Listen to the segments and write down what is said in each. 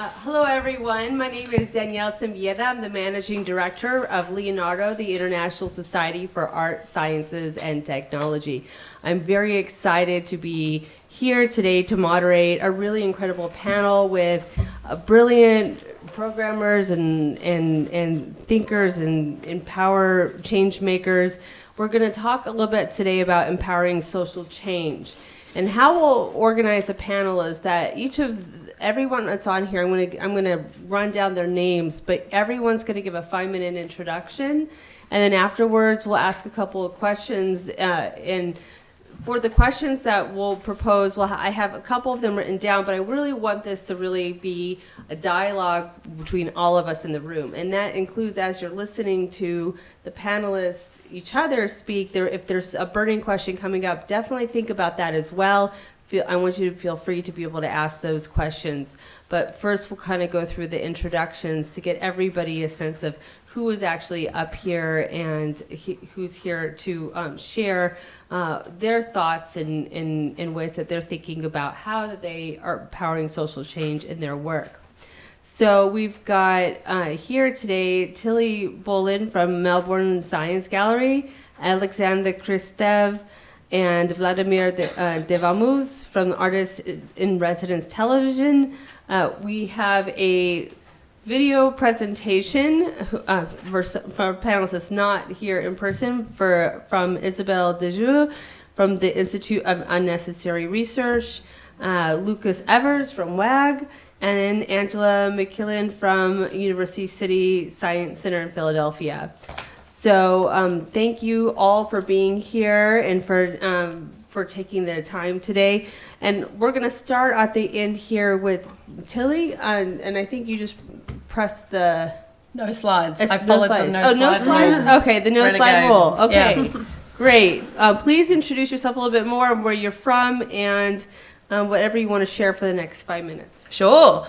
Hello, everyone. My name is Danielle Siembieda. I'm the Managing Director of Leonardo, the International Society for Art, Sciences, and Technology. I'm very excited to be here today to moderate a really incredible panel with brilliant programmers and thinkers and empower change makers. We're going to talk a little bit today about empowering social change. And how we'll organize the panel is that everyone that's on here, I'm gonna run down their names, but everyone's gonna give a 5-minute introduction, and then afterwards we'll ask a couple of questions. And for the questions that we'll propose, I have a couple of them written down, but I really want this to really be a dialogue between all of us in the room, and that includes as you're listening to the panelists each other speak. If there's a burning question coming up, definitely think about that as well. I want you to feel free to be able to ask those questions. But first, we'll kind of go through the introductions to get everybody a sense of who is actually up here and who's here to share their thoughts in ways that they're thinking about how they are empowering social change in their work. So we've got here today Tilly Boleyn from Melbourne Science Gallery, Alexandra Christev, and Vladimir de Vaumas from Artists in Residence Television. We have a video presentation for our panelists that's not here in person from Isabelle Desjeux from the Institute of Unnecessary Research, Lucas Evers from Waag, and then Angela McQuillan from University City Science Center in Philadelphia. So thank you all for being here and for taking the time today. And we're going to start at the end here with Tilly, and I think you just pressed the... No slides. I followed the no no slides? rule. Okay, the no slide rule. Okay, yeah. Great. Please introduce yourself a little bit more, where you're from, and whatever you want to share for the next 5 minutes. Sure.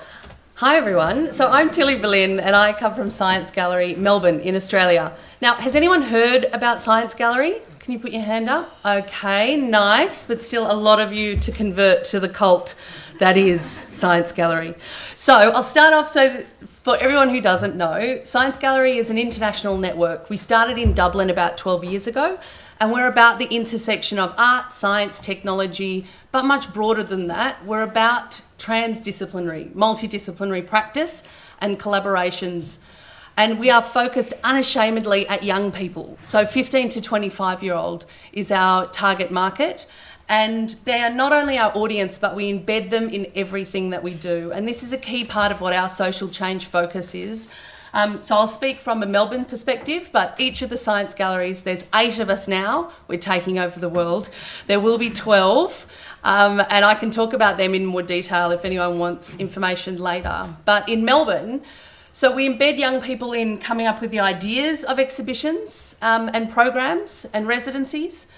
Hi, everyone. So I'm Tilly Boleyn, and I come from Science Gallery, Melbourne, in Australia. Now, has anyone heard about Science Gallery? Can you put your hand up? Okay, nice, but still a lot of you to convert to the cult that is Science Gallery. So I'll start off, so for everyone who doesn't know, Science Gallery is an international network. We started in Dublin about 12 years ago, and we're about the intersection of art, science, technology, but much broader than that. We're about transdisciplinary, multidisciplinary practice and collaborations. And we are focused unashamedly at young people. So 15 to 25-year-old is our target market. And they are not only our audience, but we embed them in everything that we do. And this is a key part of what our social change focus is. So I'll speak from a Melbourne perspective, but each of the science galleries, there's 8 of us now. We're taking over the world. There will be 12. And I can talk about them in more detail if anyone wants information later. But in Melbourne, so we embed young people in coming up with the ideas of exhibitions and programs and residencies.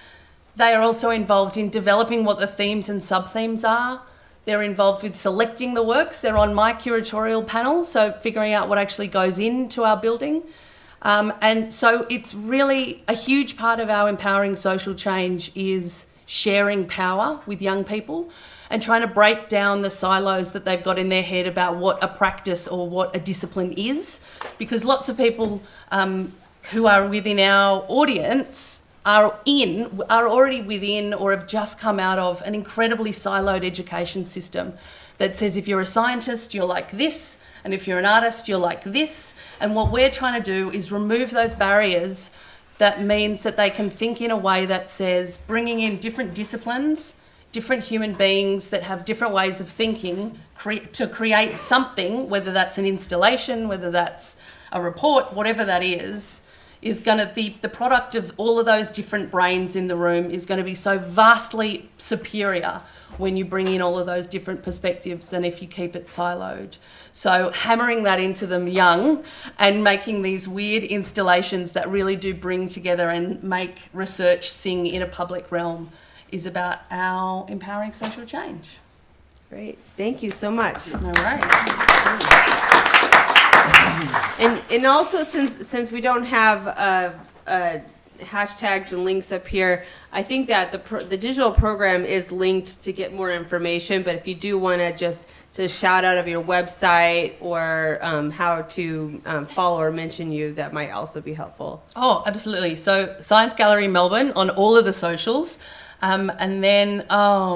They are also involved in developing what the themes and sub-themes are. They're involved with selecting the works. They're on my curatorial panel, so figuring out what actually goes into our building. And so it's really a huge part of our empowering social change is sharing power with young people and trying to break down the silos that they've got in their head about what a practice or what a discipline is. Because lots of people who are within our audience are already within or have just come out of an incredibly siloed education system that says if you're a scientist, you're like this, and if you're an artist, you're like this. And what we're trying to do is remove those barriers. That means that they can think in a way that says bringing in different disciplines, different human beings that have different ways of thinking to create something, whether that's an installation, whether that's a report, whatever that is going to be the product of all of those different brains in the room is going to be so vastly superior when you bring in all of those different perspectives than if you keep it siloed. So hammering that into them young and making these weird installations that really do bring together and make research sing in a public realm is about our empowering social change. Great. Thank you so much. No worries. And also, since we don't have hashtags and links up here. I think that the digital program is linked to get more information, but if you do want to shout out of your website or how to follow or mention you, that might also be helpful. Oh, absolutely. So Science Gallery Melbourne on all of the socials. And then,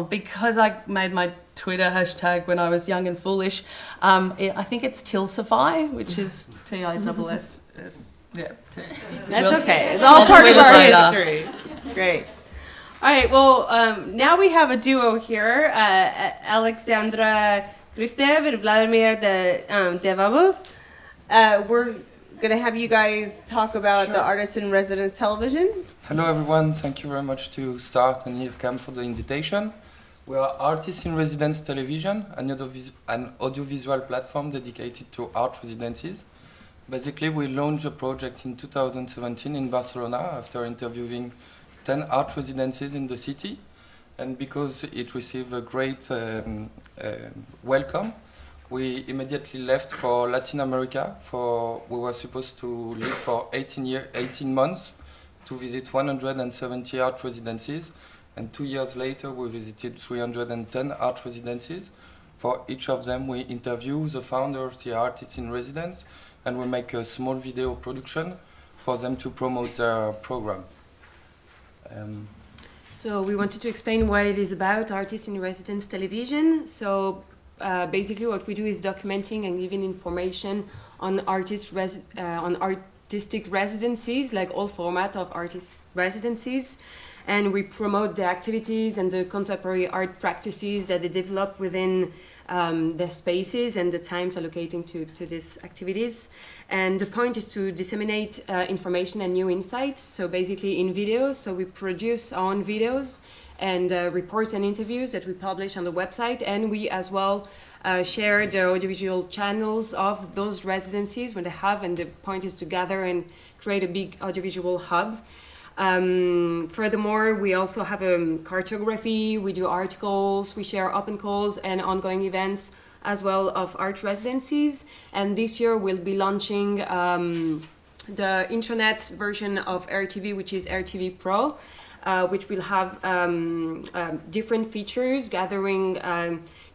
because I made my Twitter hashtag when I was young and foolish, I think it's Tilsify, which is TISSS. Yeah. That's okay. It's all part of our history. Great. All right. Well, now we have a duo here, Alexandra Christev and Vladimir de Vaumas. We're going to have you guys talk about the Artists in Residence television. Hello everyone, thank you very much to Start and IRCAM for the invitation. We are Artists in Residence Television, an audiovisual platform dedicated to art residencies. Basically, we launched a project in 2017 in Barcelona after interviewing 10 art residencies in the city. And because it received a great welcome, we immediately left for Latin America. We were supposed to live for 18 months to visit 170 art residencies. And 2 years later, we visited 310 art residencies. For each of them, we interview the founders, the artists in residence, and we make a small video production for them to promote their program. So we wanted to explain what it is about, Artists in Residence Television. So basically what we do is documenting and giving information on artistic residencies, like all format of artist residencies. And we promote the activities and the contemporary art practices that they develop within the spaces and the times allocating to these activities. And the point is to disseminate information and new insights. So basically in videos, so we produce our own videos and reports and interviews that we publish on the website. And we as well share the audiovisual channels of those residencies when they have, and the point is to gather and create a big audiovisual hub. Furthermore, we also have cartography, we do articles, we share open calls and ongoing events as well of art residencies. And this year we'll be launching the internet version of RTV, which is RTV Pro, which will have different features, gathering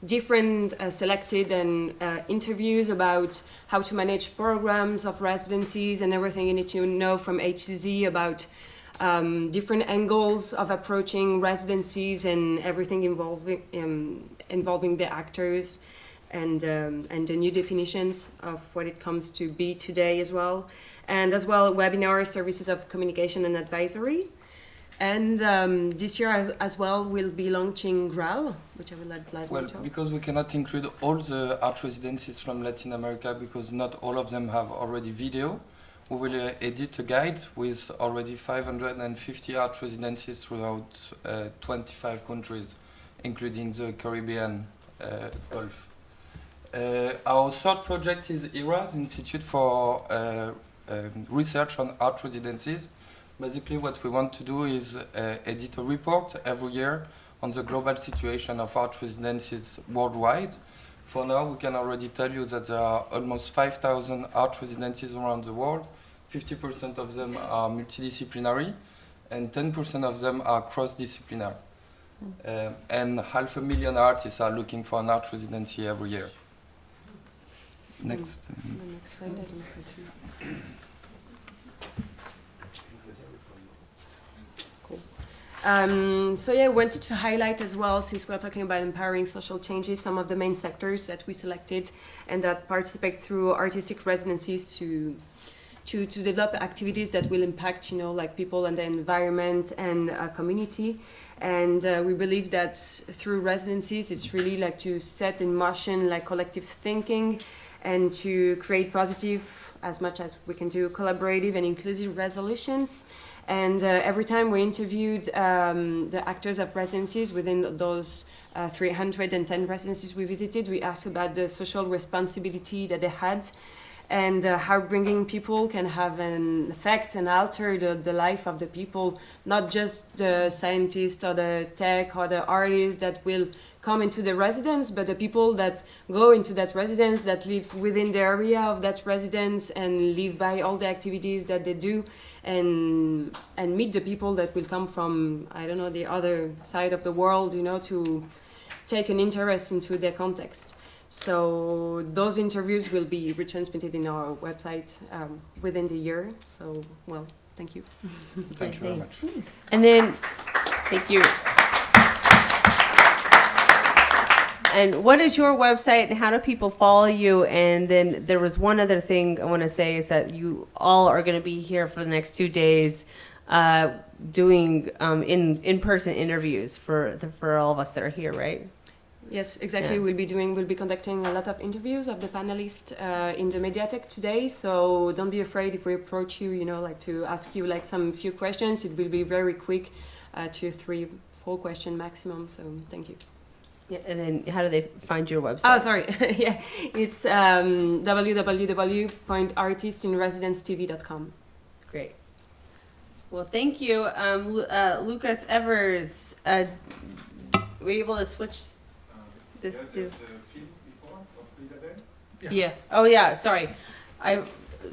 different selected and interviews about how to manage programs of residencies and everything you need to know from A to Z about different angles of approaching residencies and everything involving the actors and the new definitions of what it comes to be today as well. And as well, webinar services of communication and advisory. And this year as well, we'll be launching GRAL, which I will let Vladimir talk. Because we cannot include all the art residencies from Latin America because not all of them have already video, we will edit a guide with already 550 art residencies throughout 25 countries, including the Caribbean Gulf. Our third project is IRA, the Institute for Research on Art Residencies. Basically what we want to do is edit a report every year on the global situation of art residencies worldwide. For now, we can already tell you that there are almost 5,000 art residencies around the world. 50% of them are multidisciplinary and 10% of them are cross-disciplinary. And 500,000 artists are looking for an art residency every year. Next. So yeah, I wanted to highlight as well, since we're talking about empowering social changes, some of the main sectors that we selected and that participate through artistic residencies to develop activities that will impact, like people and the environment and community. And we believe that through residencies, it's really like to set in motion like collective thinking and to create positive, as much as we can do, collaborative and inclusive resolutions. And every time we interviewed the actors of residencies within those 310 residencies we visited, we asked about the social responsibility that they had and how bringing people can have an effect and alter the life of the people, not just the scientists or the tech or the artists that will come into the residence, but the people that go into that residence, that live within the area of that residence and live by all the activities that they do, and meet the people that will come from, I don't know, the other side of the world, you know, to take an interest into their context. So those interviews will be retransmitted in our website within the year. So, well, thank you. Thank you very much. And then, thank you. And what is your website and how do people follow you? And then there was one other thing I want to say is that you all are going to be here for the next 2 days doing in-person interviews for all of us that are here, right? Yes, exactly. Yeah. We'll be conducting a lot of interviews of the panelists in the Mediatek today. So don't be afraid if we approach you, you know, like to ask you like some few questions. It will be very quick, 2, 3, 4 questions maximum. So thank you. Yeah, and then how do they find your website? Oh, sorry. Yeah, it's www.artistinresidencetv.com. Great. Well, thank you. Lucas Evers, were you able to switch this to... Yeah. Oh, yeah, sorry.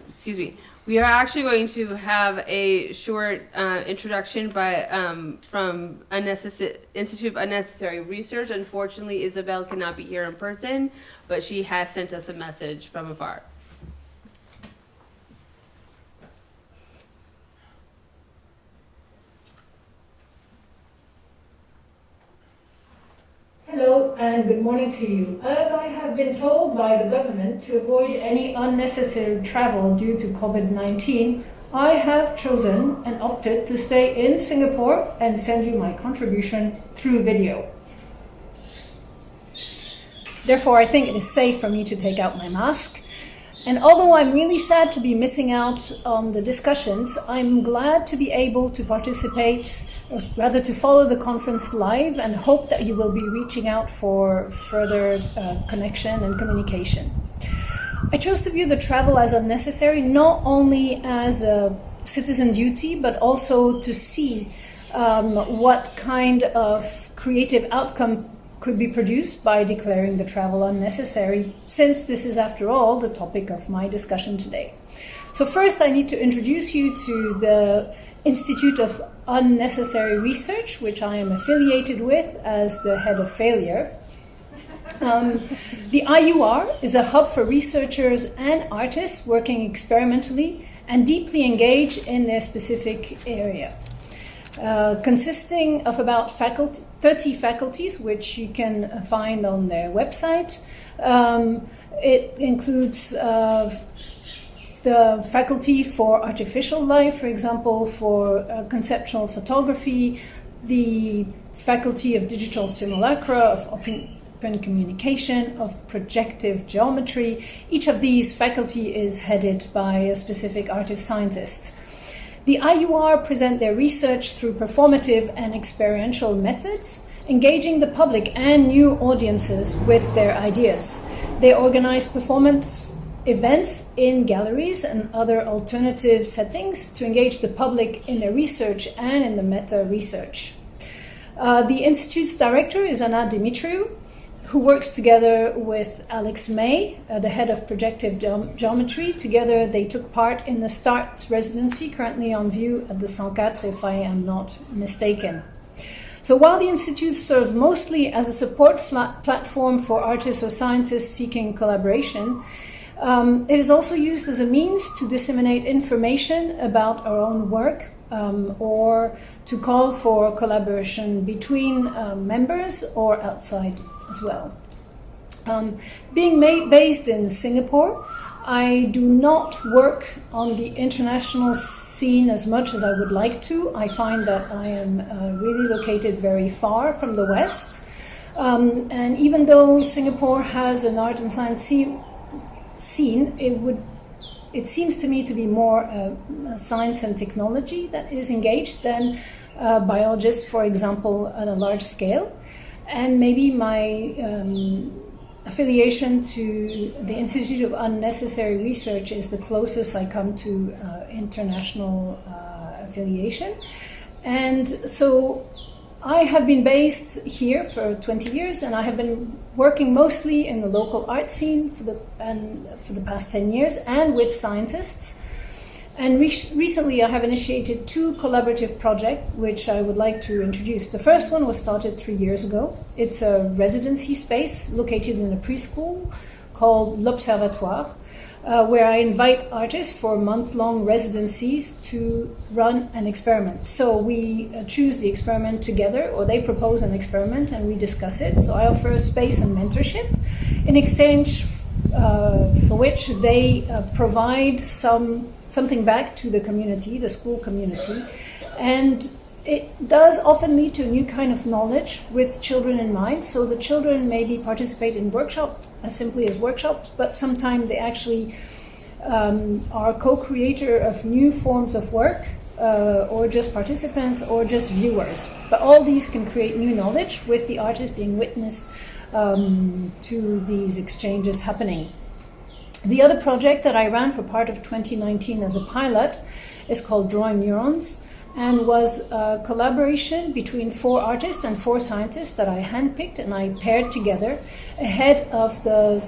Excuse me. We are actually going to have a short introduction from Institute of Unnecessary Research. Unfortunately, Isabelle cannot be here in person, but she has sent us a message from afar. Hello and good morning to you. As I have been told by the government to avoid any unnecessary travel due to COVID-19, I have chosen and opted to stay in Singapore and send you my contribution through video. Therefore, I think it is safe for me to take out my mask. And although I'm really sad to be missing out on the discussions, I'm glad to be able to participate, or rather to follow the conference live, and hope that you will be reaching out for further connection and communication. I chose to view the travel as unnecessary, not only as a citizen duty, but also to see what kind of creative outcome could be produced by declaring the travel unnecessary, since this is, after all, the topic of my discussion today. So first, I need to introduce you to the Institute of Unnecessary Research, which I am affiliated with as the head of failure. The IUR is a hub for researchers and artists working experimentally and deeply engaged in their specific area. Consisting of about 30 faculties, which you can find on their website. It includes the faculty for artificial life, for example, for conceptual photography, the faculty of digital simulacra, of open communication, of projective geometry. Each of these faculty is headed by a specific artist-scientist. The IUR present their research through performative and experiential methods, engaging the public and new audiences with their ideas. They organize performance events in galleries and other alternative settings to engage the public in their research and in the meta-research. The Institute's director is Anna Dimitriou, who works together with Alex May, the head of projective geometry. Together they took part in the Art Residency, currently on view at the 104, if I am not mistaken. So while the Institute serves mostly as a support platform for artists or scientists seeking collaboration, it is also used as a means to disseminate information about our own work, or to call for collaboration between members or outside as well. Being based in Singapore, I do not work on the international scene as much as I would like to. I find that I am really located very far from the West. And even though Singapore has an art and science scene, it seems to me to be more science and technology that is engaged than biologists, for example, on a large scale. And maybe my affiliation to the Institute of Unnecessary Research is the closest I come to international affiliation. And so I have been based here for 20 years, and I have been working mostly in the local art scene for the past 10 years, and with scientists. And recently I have initiated 2 collaborative projects, which I would like to introduce. The first one was started 3 years ago. It's a residency space located in a preschool called L'Observatoire, where I invite artists for month-long residencies to run an experiment. So we choose the experiment together, or they propose an experiment and we discuss it. So I offer space and mentorship in exchange for which they provide something back to the community, the school community. And it does often lead to a new kind of knowledge with children in mind. So the children maybe participate in workshops, as simply as workshops, but sometimes they actually are co-creator of new forms of work, or just participants, or just viewers. But all these can create new knowledge with the artist being witness to these exchanges happening. The other project that I ran for part of 2019 as a pilot is called Drawing Neurons, and was a collaboration between 4 artists and 4 scientists that I handpicked and I paired together ahead of the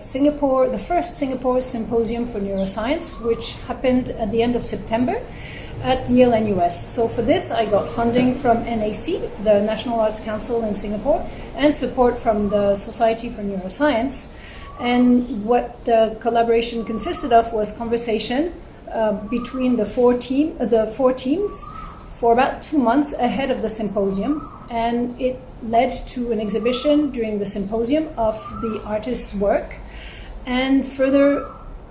first Singapore Symposium for Neuroscience, which happened at the end of September at Yale NUS. So for this I got funding from NAC, the National Arts Council in Singapore, and support from the Society for Neuroscience. And what the collaboration consisted of was conversation between the 4 teams for about 2 months ahead of the symposium. And it led to an exhibition during the symposium of the artist's work. And further,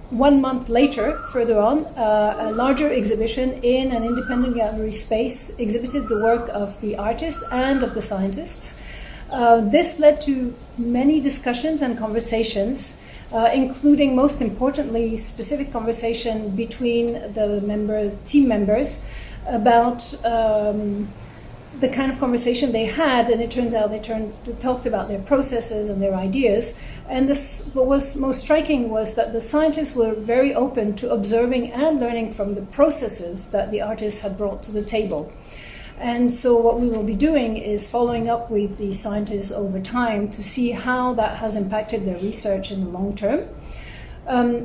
1 month later, further on, a larger exhibition in an independent gallery space exhibited the work of the artist and of the scientists. This led to many discussions and conversations, including, most importantly, specific conversation between the team members about the kind of conversation they had, and it turns out they talked about their processes and their ideas. And what was most striking was that the scientists were very open to observing and learning from the processes that the artists had brought to the table. And so what we will be doing is following up with the scientists over time to see how that has impacted their research in the long term.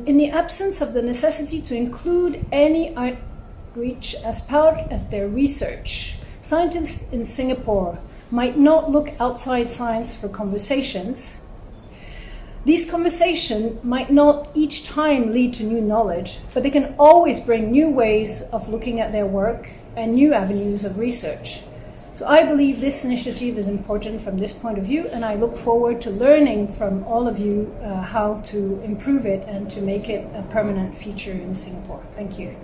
In the absence of the necessity to include any outreach as part of their research, scientists in Singapore might not look outside science for conversations. These conversations might not each time lead to new knowledge, but they can always bring new ways of looking at their work and new avenues of research. So I believe this initiative is important from this point of view, and I look forward to learning from all of you how to improve it and to make it a permanent feature in Singapore. Thank you.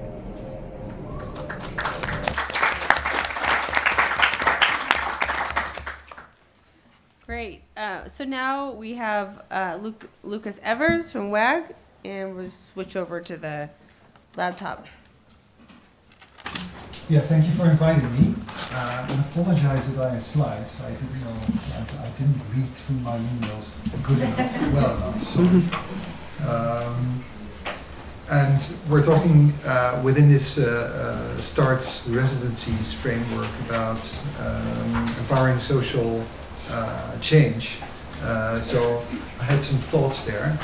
Great. So now we have Lucas Evers from Waag, and we'll switch over to the laptop. Yeah, thank you for inviting me. I apologize that I have slides. I didn't know, I didn't read through my emails good enough, well enough. So, and we're talking within this START Residencies framework about empowering social change. So I had some thoughts there.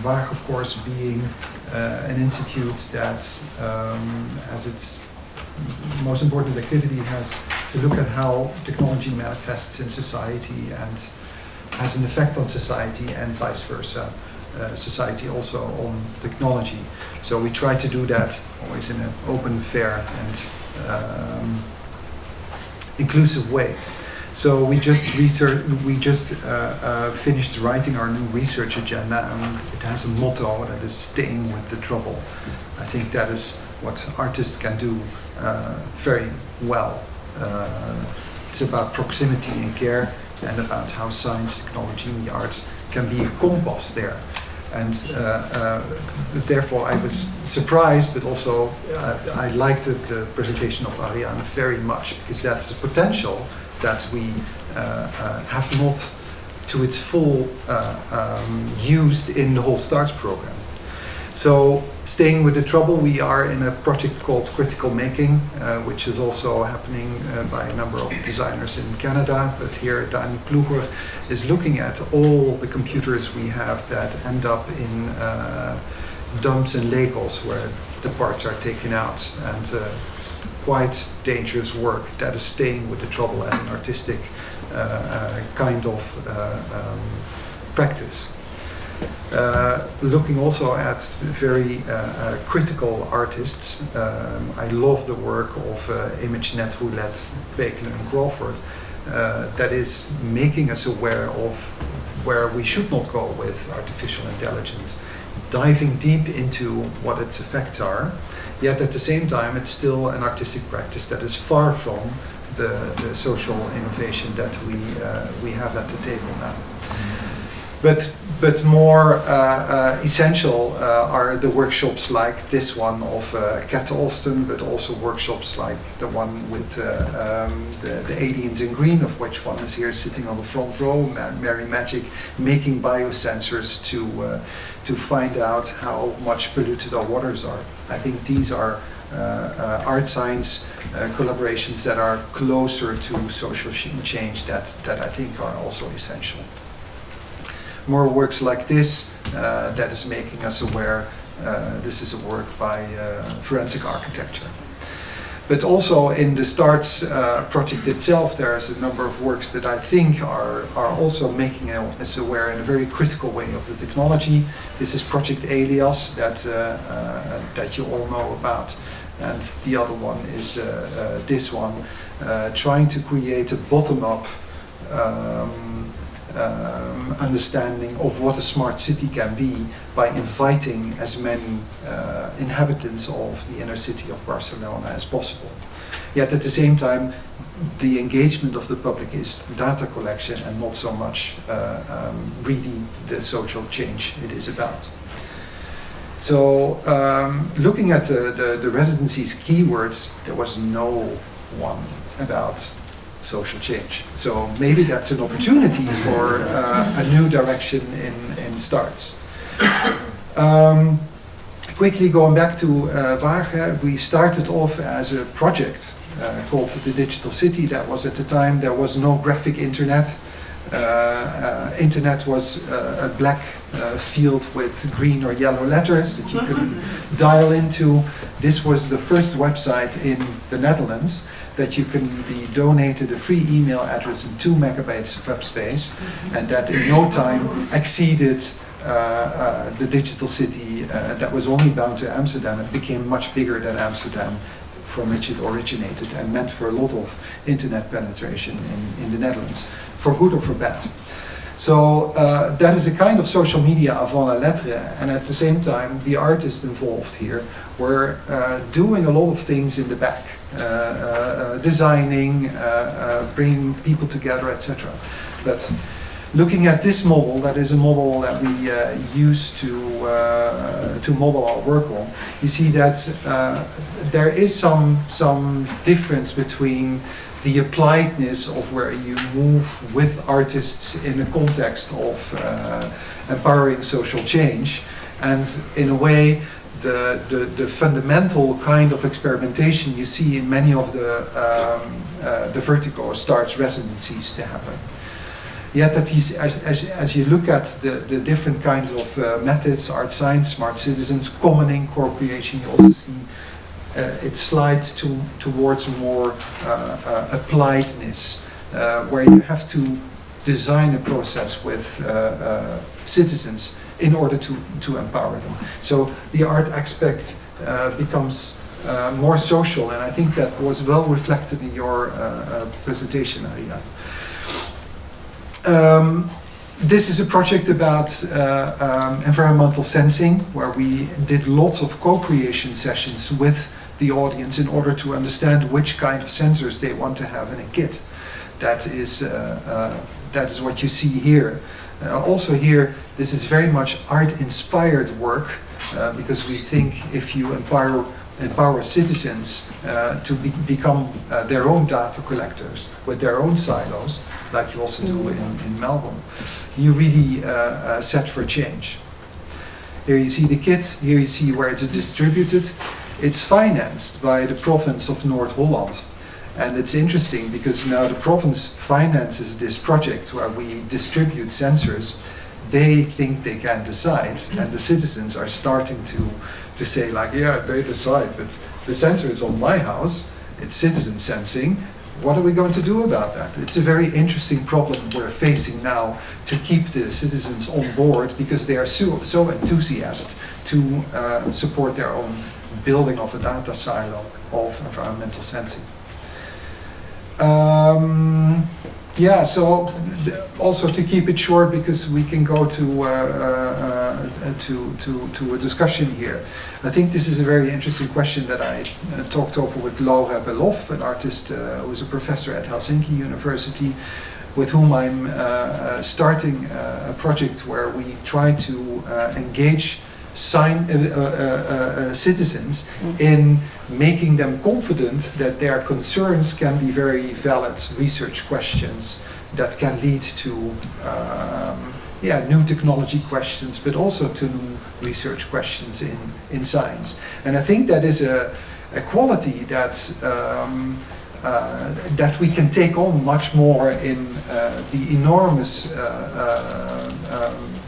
Waag, of course, being an institute that as its most important activity has to look at how technology manifests in society and has an effect on society, and vice versa, society also on technology. So we try to do that always in an open, fair and inclusive way. So we just finished writing our new research agenda, and it has a motto that is staying with the trouble. I think that is what artists can do very well. It's about proximity and care, and about how science, technology, and the arts can be a compass there. And therefore I was surprised, but also I liked the presentation of Ariane very much, because that's the potential that we have not to its full used in the whole START program. So, staying with the trouble, we are in a project called Critical Making, which is also happening by a number of designers in Canada. But here, Dani Ploeger is looking at all the computers we have that end up in dumps and Legos where the parts are taken out. And it's quite dangerous work that is staying with the trouble as an artistic kind of practice. Looking also at very critical artists. I love the work of ImageNet, Roulette, Bacon and Crawford that is making us aware of where we should not go with artificial intelligence, diving deep into what its effects are, yet at the same time it's still an artistic practice that is far from the social innovation that we have at the table now. But more essential are the workshops like this one of Kat Alston, but also workshops like the one with the aliens in green, of which one is here sitting on the front row, Mary Magic, making biosensors to find out how much polluted our waters are. I think these are art science collaborations that are closer to social change that I think are also essential. More works like this that is making us aware. This is a work by Forensic Architecture. But also in the STARTS project itself, there's a number of works that I think are also making us aware in a very critical way of the technology. This is Project Alias that you all know about. And the other one is this one, trying to create a bottom-up understanding of what a smart city can be by inviting as many inhabitants of the inner city of Barcelona as possible. Yet at the same time, the engagement of the public is data collection and not so much really the social change it is about. So looking at the residency's keywords, there was no one about social change. So maybe that's an opportunity for a new direction in STARTS. Quickly going back to Waag, we started off as a project called the Digital City. That was at the time, there was no graphic internet. Internet was a black field with green or yellow letters that you could dial into. This was the first website in the Netherlands that you can be donated a free email address and 2 megabytes of web space, and that in no time exceeded the digital city that was only bound to Amsterdam. It became much bigger than Amsterdam, from which it originated, and meant for a lot of internet penetration in the Netherlands, for good or for bad. So that is a kind of social media avant la lettre, and at the same time the artists involved here were doing a lot of things in the back, designing, bringing people together, etc. But looking at this model, that is a model that we use to model our work on, you see that there is some difference between the appliedness of where you move with artists in the context of empowering social change, and in a way the fundamental kind of experimentation you see in many of the vertical STARTS residencies to happen. Yet that as you look at the different kinds of methods, art science, smart citizens, commoning, co-creation, you also see it slides towards more appliedness, where you have to design a process with citizens in order to empower them. So the art aspect becomes more social, and I think that was well reflected in your presentation, Aria. This is a project about environmental sensing, where we did lots of co-creation sessions with the audience in order to understand which kind of sensors they want to have in a kit. That is what you see here. Also here, this is very much art-inspired work, because we think if you empower citizens to become their own data collectors with their own silos, like you also do in Melbourne, you really set for change. Here you see the kit, here you see where it's distributed. It's financed by the province of North Holland. And it's interesting because now the province finances this project where we distribute sensors. They think they can decide, and the citizens are starting to say like, yeah, they decide, but the sensor is on my house, it's citizen sensing. What are we going to do about that? It's a very interesting problem we're facing now to keep the citizens on board because they are so enthusiastic to support their own building of a data silo of environmental sensing. Yeah, so also to keep it short because we can go to a discussion here. I think this is a very interesting question that I talked over with Laura Beloff, an artist who is a professor at Helsinki University, with whom I'm starting a project where we try to engage citizens in making them confident that their concerns can be very valid research questions that can lead to new technology questions, but also to new research questions in science. And I think that is a quality that that we can take on much more in the enormous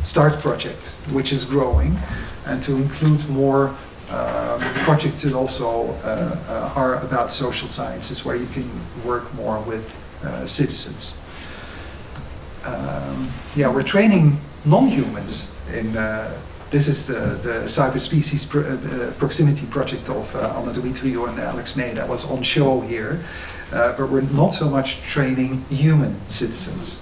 START project, which is growing, and to include more projects that also are about social sciences, where you can work more with citizens. We're training non-humans in this is the cyberspecies proximity project of Anna Dumitrio and Alex May that was on show here, but we're not so much training human citizens.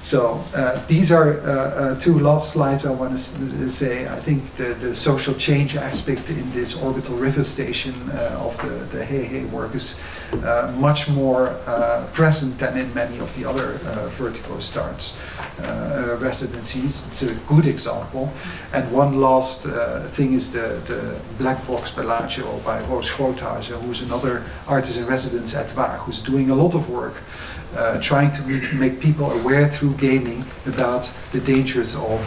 So these are two last slides I want to say. I think the social change aspect in this orbital river station of the Hey work is much more present than in many of the other vertigo starts residencies. It's a good example. And one last thing is the Black Box Bellagio by Roos Groothuizen, who's another artist in residence at Waag, who's doing a lot of work trying to make people aware through gaming about the dangers of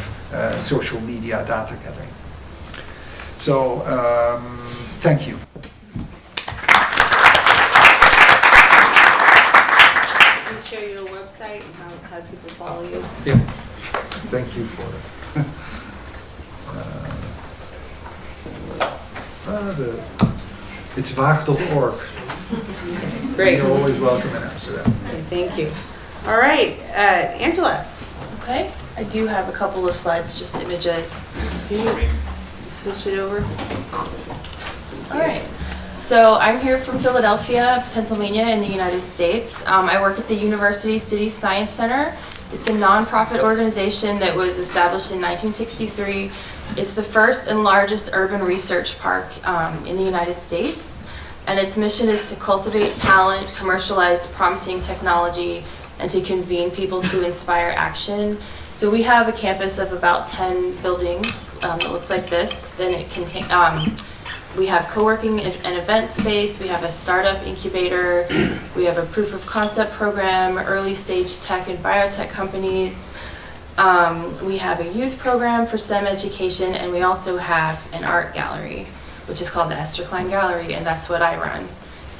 social media data gathering. So, thank you. Please share your website and how people follow you. Yeah, thank you for it's waag.org. Great. You're always welcome in Amsterdam. Thank you. All right, Angela. Okay, I do have a couple of slides, just images. Can you switch it over? All right. So I'm here from Philadelphia, Pennsylvania in the United States. I work at the University City Science Center. It's a nonprofit organization that was established in 1963. It's the first and largest urban research park in the United States. And its mission is to cultivate talent, commercialize promising technology, and to convene people to inspire action. So we have a campus of about 10 buildings that looks like this. Then it contains, we have co-working and event space, we have a startup incubator, we have a proof of concept program, early stage tech and biotech companies. We have a youth program for STEM education, and we also have an art gallery, which is called the Esther Klein Gallery, and that's what I run.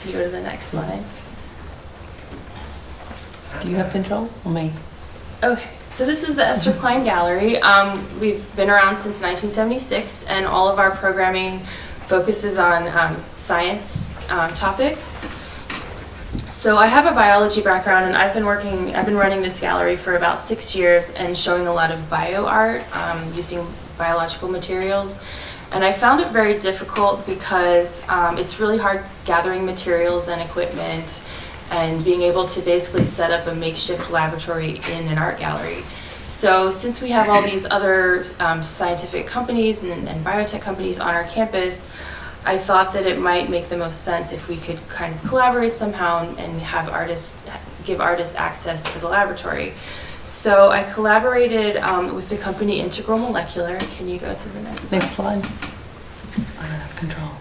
Can you go to the next slide? Do you have control or me? Okay, so this is the Esther Klein Gallery. We've been around since 1976, and all of our programming focuses on science topics. So I have a biology background, and I've been running this gallery for about 6 years and showing a lot of bio art using biological materials. And I found it very difficult because it's really hard gathering materials and equipment and being able to basically set up a makeshift laboratory in an art gallery. So since we have all these other scientific companies and biotech companies on our campus, I thought that it might make the most sense if we could kind of collaborate somehow and have give artists access to the laboratory. So I collaborated with the company Integral Molecular. Can you go to the next slide? Next slide. I don't have control.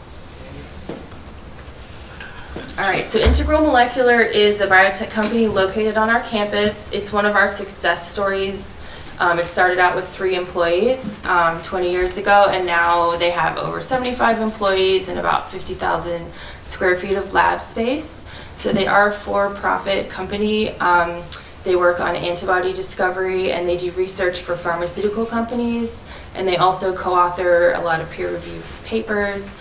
All right, so Integral Molecular is a biotech company located on our campus. It's one of our success stories It started out with 3 employees 20 years ago, and now they have over 75 employees and about 50,000 square feet of lab space. So they are a for-profit company. They work on antibody discovery, and they do research for pharmaceutical companies, and they also co-author a lot of peer-reviewed papers.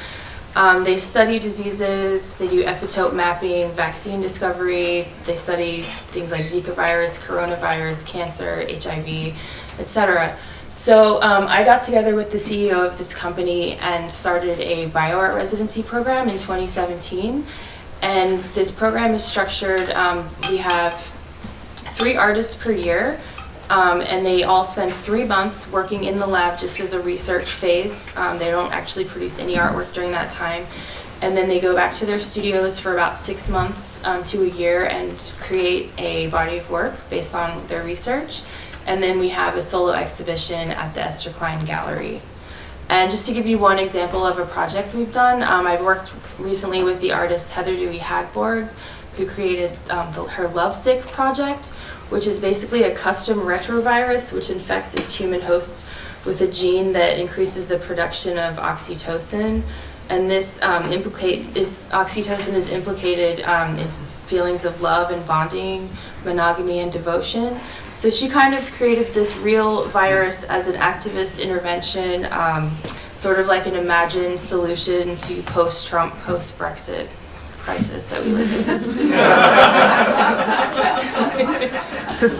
They study diseases, they do epitope mapping, vaccine discovery, they study things like Zika virus, coronavirus, cancer, HIV, etc. So I got together with the CEO of this company and started a Art Residency Program in 2017. And this program is structured, we have 3 artists per year, and they all spend 3 months working in the lab just as a research phase. They don't actually produce any artwork during that time. And then they go back to their studios for about 6 months to a year and create a body of work based on their research. And then we have a solo exhibition at the Esther Klein Gallery. And just to give you one example of a project we've done, I've worked recently with the artist Heather Dewey Hagborg, who created her Lovesick project, which is basically a custom retrovirus which infects its human host with a gene that increases the production of oxytocin. And this oxytocin is implicated in feelings of love and bonding, monogamy and devotion. So she kind of created this real virus as an activist intervention, sort of like an imagined solution to post-Trump, post-Brexit crisis that we live in.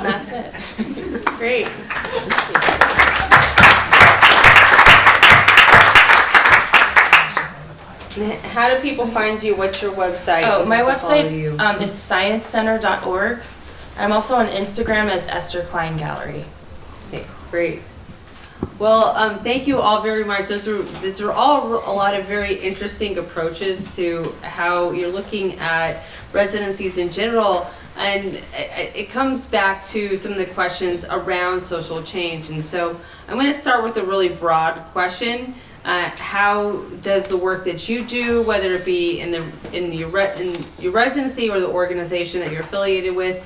That's it. Great. How do people find you? What's your website? Oh, my People follow website you? is sciencecenter.org. I'm also on Instagram as Esther Klein Gallery. Okay, great. Well, thank you all very much. These are all a lot of very interesting approaches to how you're looking at residencies in general. And it comes back to some of the questions around social change. And so I'm going to start with a really broad question. How does the work that you do, whether it be in your residency or the organization that you're affiliated with,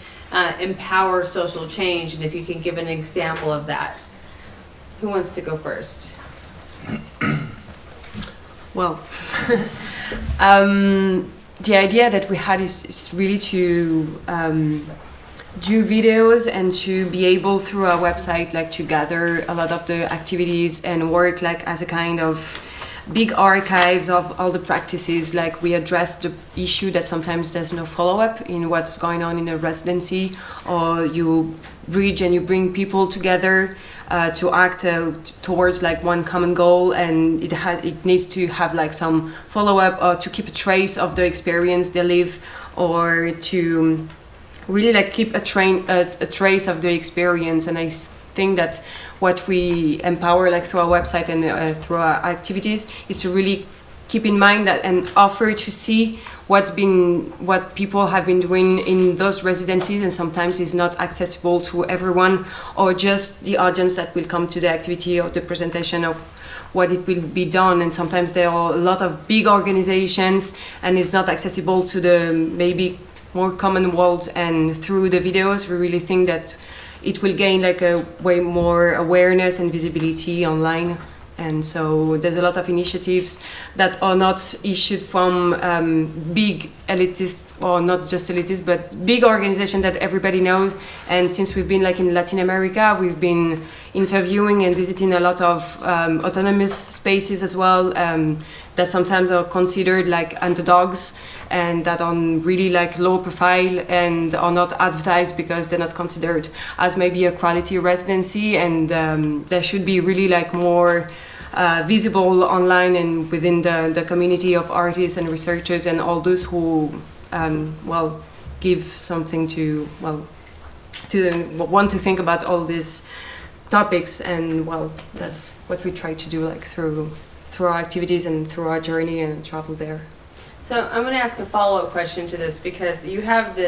empower social change? And if you can give an example of that. Who wants to go first? Well, the idea that we had is really to do videos and to be able through our website like to gather a lot of the activities and work like as a kind of big archives of all the practices. Like we address the issue that sometimes there's no follow-up in what's going on in a residency, or you bridge and you bring people together to act towards like one common goal, and it needs to have like some follow-up or to keep a trace of the experience they live, or to really like keep a trace of the experience. And I think that what we empower like through our website and through our activities is to really keep in mind that and offer to see what people have been doing in those residencies, and sometimes is not accessible to everyone or just the audience that will come to the activity or the presentation of what it will be done. And sometimes there are a lot of big organizations and it's not accessible to the maybe more common world. And through the videos we really think that it will gain like a way more awareness and visibility online. And so there's a lot of initiatives that are not issued from big elitist, or not just elitist, but big organizations that everybody knows. And since we've been like in Latin America, we've been interviewing and visiting a lot of autonomous spaces as well, that sometimes are considered like underdogs and that are really like low profile and are not advertised because they're not considered as maybe a quality residency. And there should be really like more visible online and within the community of artists and researchers and all those who give something to want to think about all these topics. And that's what we try to do like through our activities and through our journey and travel there. So I'm going to ask a follow-up question to this, because you have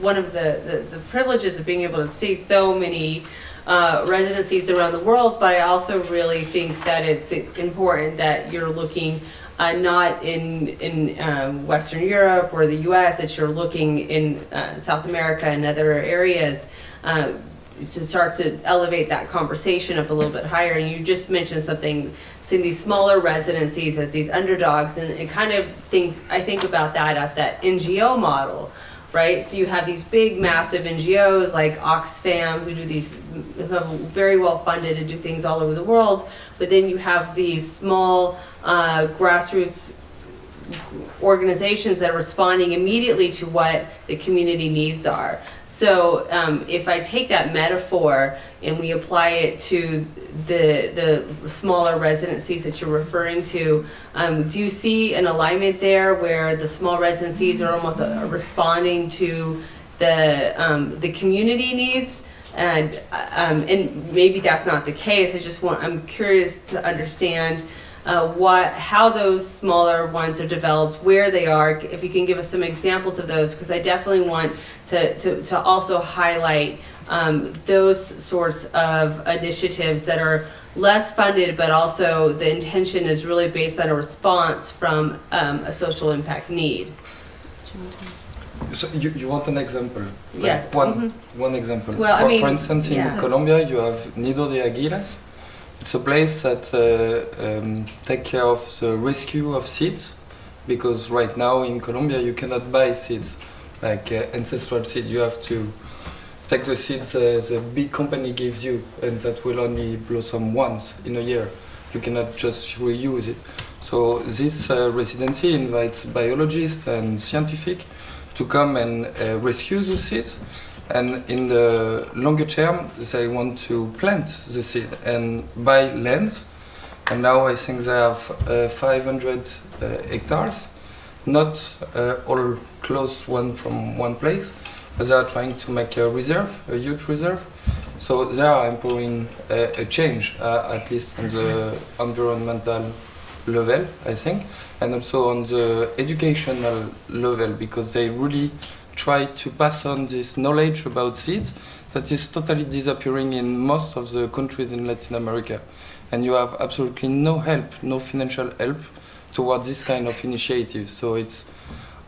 one of the privileges of being able to see so many residencies around the world, but I also really think that it's important that you're looking not in Western Europe or the US, that you're looking in South America and other areas. to start to elevate that conversation up a little bit higher. And you just mentioned something, seeing these smaller residencies as these underdogs, and I think about that at that NGO model, right? So you have these big, massive NGOs like Oxfam who have very well funded and do things all over the world, but then you have these small grassroots organizations that are responding immediately to what the community needs are. So if I take that metaphor and we apply it to the smaller residencies that you're referring to, do you see an alignment there where the small residencies are almost responding to the community needs? And maybe that's not the case. I'm curious to understand how those smaller ones are developed, where they are, if you can give us some examples of those, because I definitely want to also highlight those sorts of initiatives that are less funded, but also the intention is really based on a response from a social impact need. So you want an example? Like Yes. One example. Well, For instance, in Colombia, you have Nido de Aguilas. It's a place that take care of the rescue of seeds, because right now in Colombia you cannot buy seeds, like ancestral seed. You have to take the seeds the big company gives you, and that will only blossom once in a year. You cannot just reuse it. So this residency invites biologists and scientific to come and rescue the seeds. And in the longer term, they want to plant the seed and buy lands. And now I think they have 500 hectares, not all close one from one place, but they are trying to make a reserve, a huge reserve. So they are empowering a change, at least on the environmental level, I think, and also on the educational level, because they really try to pass on this knowledge about seeds that is totally disappearing in most of the countries in Latin America. And you have absolutely no help, no financial help towards this kind of initiative. So it's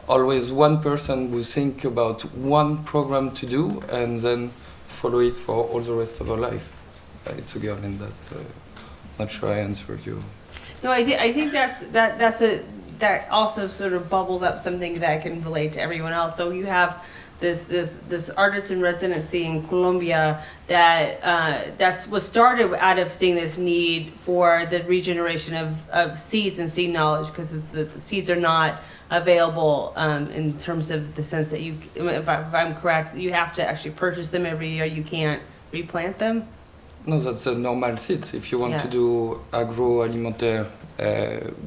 always one person who think about one program to do and then follow it for all the rest of her life. It's a girl in that. Not sure I answered you. No, I think that also sort of bubbles up something that can relate to everyone else. So you have this artist in residency in Colombia that was started out of seeing this need for the regeneration of seeds and seed knowledge, because the seeds are not available in terms of the sense that if I'm correct, you have to actually purchase them every year. You can't replant them. No, that's a normal seed. If you want to do agroalimentaire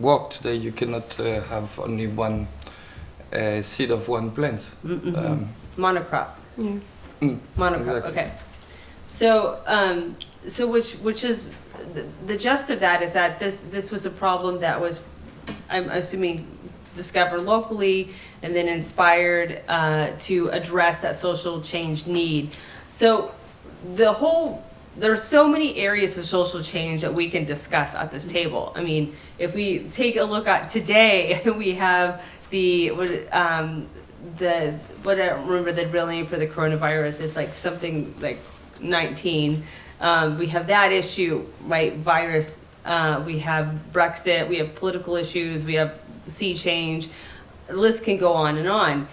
work today, you cannot have only one seed of one plant. Monocrop. Yeah. Monocrop. Exactly. Okay. So which is the gist of that is that this was a problem that was, I'm assuming, discovered locally and then inspired to address that social change need. So there are so many areas of social change that we can discuss at this table. I mean, if we take a look at today, we have what I don't remember the real name for the coronavirus. It's like something like 19. We have that issue, right? Virus. We have Brexit. We have political issues. We have sea change. The list can go on and on.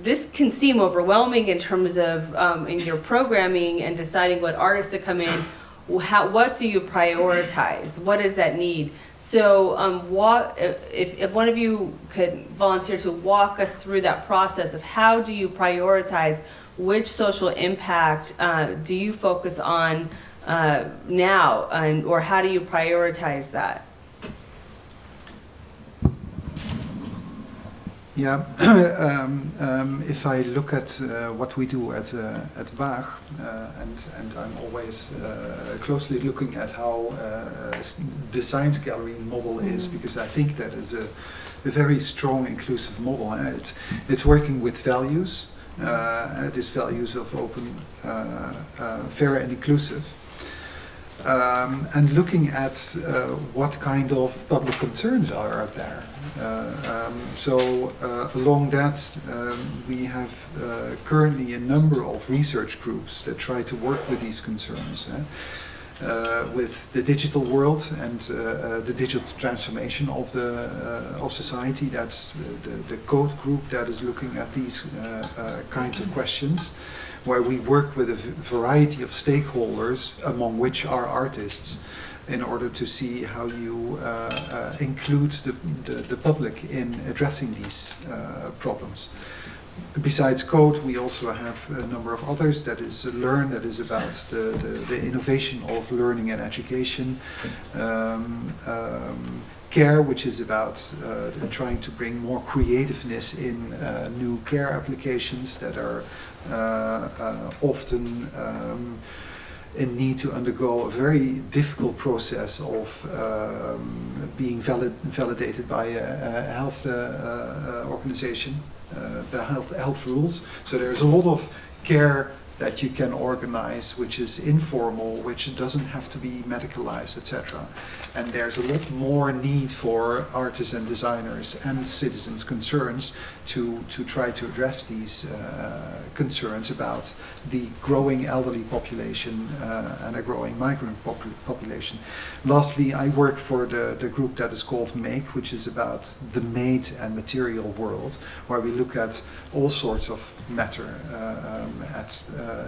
This can seem overwhelming in terms of in your programming and deciding what artists to come in. What do you prioritize? What does that need? So if one of you could volunteer to walk us through that process of how do you prioritize, which social impact do you focus on now, or how do you prioritize that? Yeah, if I look at what we do at Waag, and I'm always closely looking at how the science gallery model is, because I think that is a very strong inclusive model. It's working with values, these values of open, fair and inclusive. and looking at what kind of public concerns are out there. Along that, we have currently a number of research groups that try to work with these concerns. With the digital world and the digital transformation of society. That's the code group that is looking at these kinds of questions, where we work with a variety of stakeholders, among which are artists, in order to see how you include the public in addressing these problems. Besides code, we also have a number of others. That is Learn, that is about the innovation of learning and education. Care, which is about trying to bring more creativeness in new care applications that are often in need to undergo a very difficult process of being validated by a health organization. The health rules. So there's a lot of care that you can organize, which is informal, which doesn't have to be medicalized, etc. And there's a lot more need for artists and designers and citizens' concerns to try to address these concerns about the growing elderly population and a growing migrant population. Lastly, I work for the group that is called Make, which is about the made and material world, where we look at all sorts of matter, at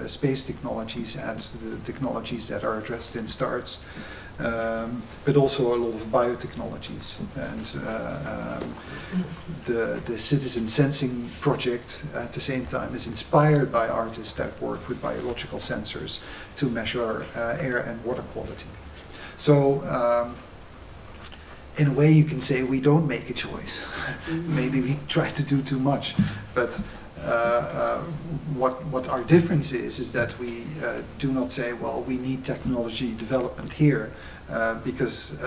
space technologies and the technologies that are addressed in STARTS, but also a lot of biotechnologies. And the citizen sensing project at the same time is inspired by artists that work with biological sensors to measure air and water quality. So in a way you can say we don't make a choice. Maybe we try to do too much, but what our difference is that we do not say, well, we need technology development here because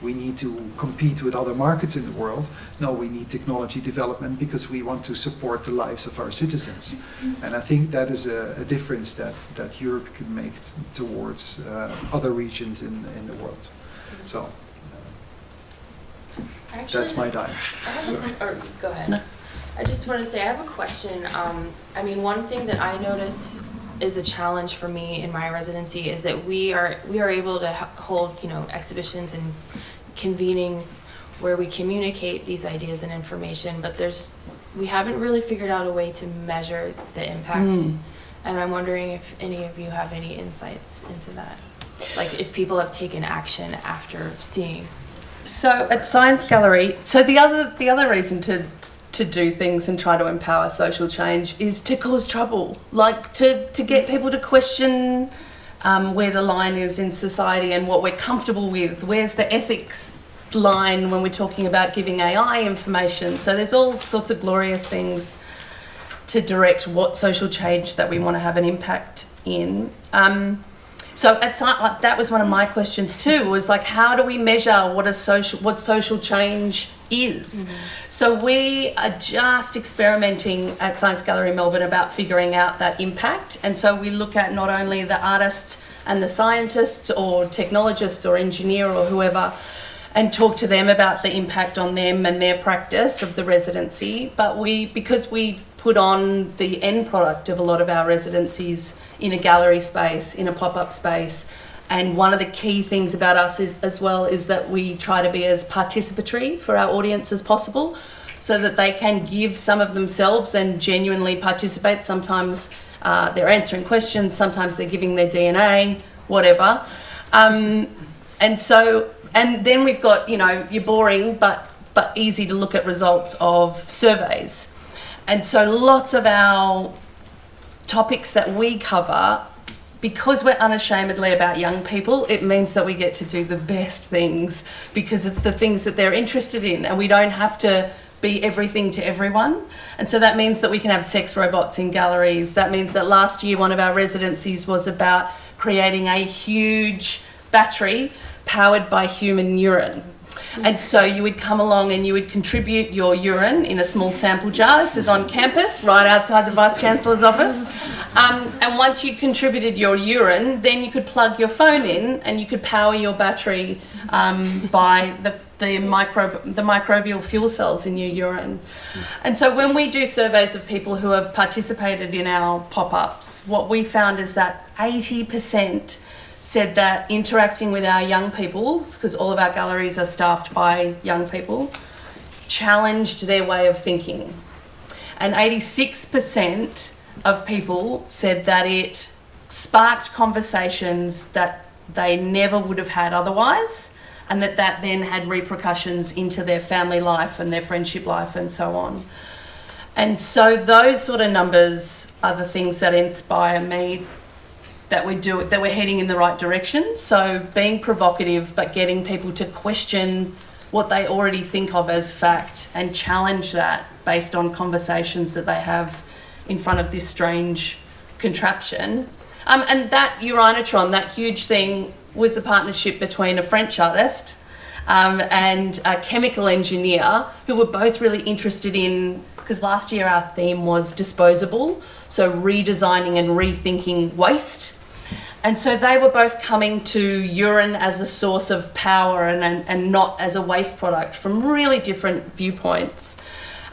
we need to compete with other markets in the world. No, we need technology development because we want to support the lives of our citizens. And I think that is a difference that Europe can make towards other regions in the world. So that's my dive. Go ahead. No. I just want to say I have a question. I mean, one thing that I notice is a challenge for me in my residency is that we are able to hold, exhibitions and convenings where we communicate these ideas and information, but we haven't really figured out a way to measure the impact. And I'm wondering if any of you have any insights into that, like if people have taken action after seeing. So at Science Gallery, so the other reason to do things and try to empower social change is to cause trouble, like to get people to question where the line is in society and what we're comfortable with. Where's the ethics line when we're talking about giving AI information? So there's all sorts of glorious things to direct what social change that we want to have an impact in. So that was one of my questions too, was like, how do we measure what social change is? So we are just experimenting at Science Gallery Melbourne about figuring out that impact. And so we look at not only the artist and the scientist or technologist or engineer or whoever, and talk to them about the impact on them and their practice of the residency, but because we put on the end product of a lot of our residencies in a gallery space, in a pop-up space. And one of the key things about us as well is that we try to be as participatory for our audience as possible, so that they can give some of themselves and genuinely participate. Sometimes they're answering questions, sometimes they're giving their DNA, whatever. And then we've got, your boring but easy to look at results of surveys. And so lots of our topics that we cover, because we're unashamedly about young people, it means that we get to do the best things because it's the things that they're interested in, and we don't have to be everything to everyone. And so that means that we can have sex robots in galleries. That means that last year one of our residencies was about creating a huge battery powered by human neuron. And so you would come along and you would contribute your urine in a small sample jar. This is on campus, right outside the Vice-Chancellor's office. And once you contributed your urine, then you could plug your phone in and you could power your battery by the microbial fuel cells in your urine. And so when we do surveys of people who have participated in our pop-ups, what we found is that 80% said that interacting with our young people, because all of our galleries are staffed by young people, challenged their way of thinking. And 86% of people said that it sparked conversations that they never would have had otherwise, and that then had repercussions into their family life and their friendship life and so on. And so those sort of numbers are the things that inspire me, that we're heading in the right direction. So being provocative, but getting people to question what they already think of as fact and challenge that based on conversations that they have in front of this strange contraption. And that Urinatron, that huge thing, was a partnership between a French artist and a chemical engineer who were both really interested in, because last year our theme was disposable, so redesigning and rethinking waste. And so they were both coming to urine as a source of power and not as a waste product from really different viewpoints.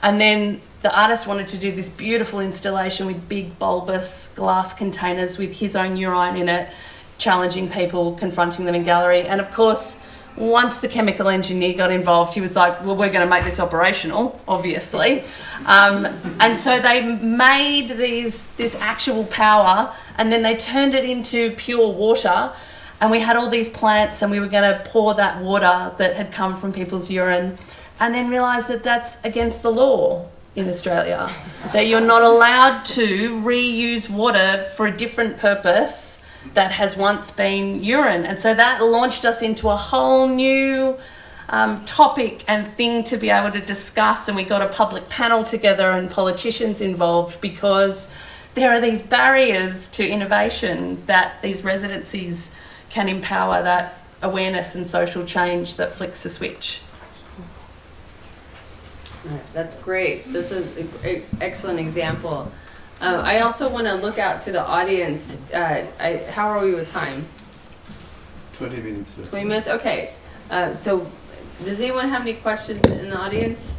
And then the artist wanted to do this beautiful installation with big bulbous glass containers with his own urine in it, challenging people, confronting them in gallery. And of course, once the chemical engineer got involved, he was like, well, we're going to make this operational, obviously. And so they made this actual power, and then they turned it into pure water. And we had all these plants, and we were going to pour that water that had come from people's urine, and then realised that that's against the law in Australia, that you're not allowed to reuse water for a different purpose that has once been urine. And so that launched us into a whole new topic and thing to be able to discuss, and we got a public panel together and politicians involved, because there are these barriers to innovation that these residencies can empower, that awareness and social change that flicks a switch. That's great. That's an excellent example. I also want to look out to the audience. How are we with time? 20 minutes. 20 minutes? Okay. So does anyone have any questions in the audience?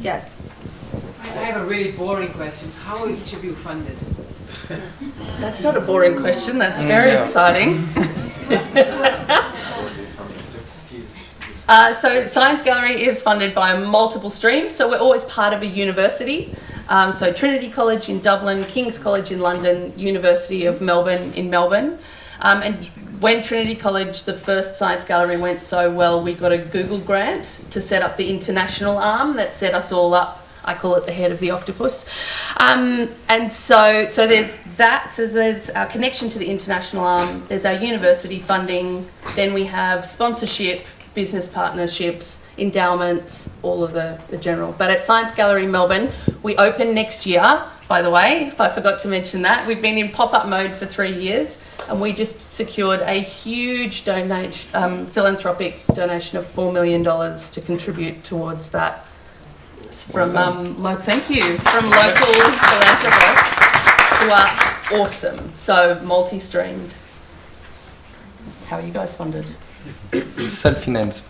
Yes. I have a really boring question. How are each of you funded? That's not a boring question. That's very exciting. So Science Gallery is funded by multiple streams, so we're always part of a university. So Trinity College in Dublin, King's College in London, University of Melbourne in Melbourne. And when Trinity College, the first Science Gallery, went so well, we got a Google grant to set up the international arm that set us all up. I call it the head of the octopus. And so there's that. So there's our connection to the international arm. There's our university funding. Then we have sponsorship, business partnerships, endowments, all of the general. But at Science Gallery Melbourne, we open next year, by the way, if I forgot to mention that. We've been in pop-up mode for 3 years, and we just secured a huge philanthropic donation of $4 million to contribute towards that. From thank you, from local philanthropists who are awesome. So multi-streamed. How are you guys funded? Self-financed.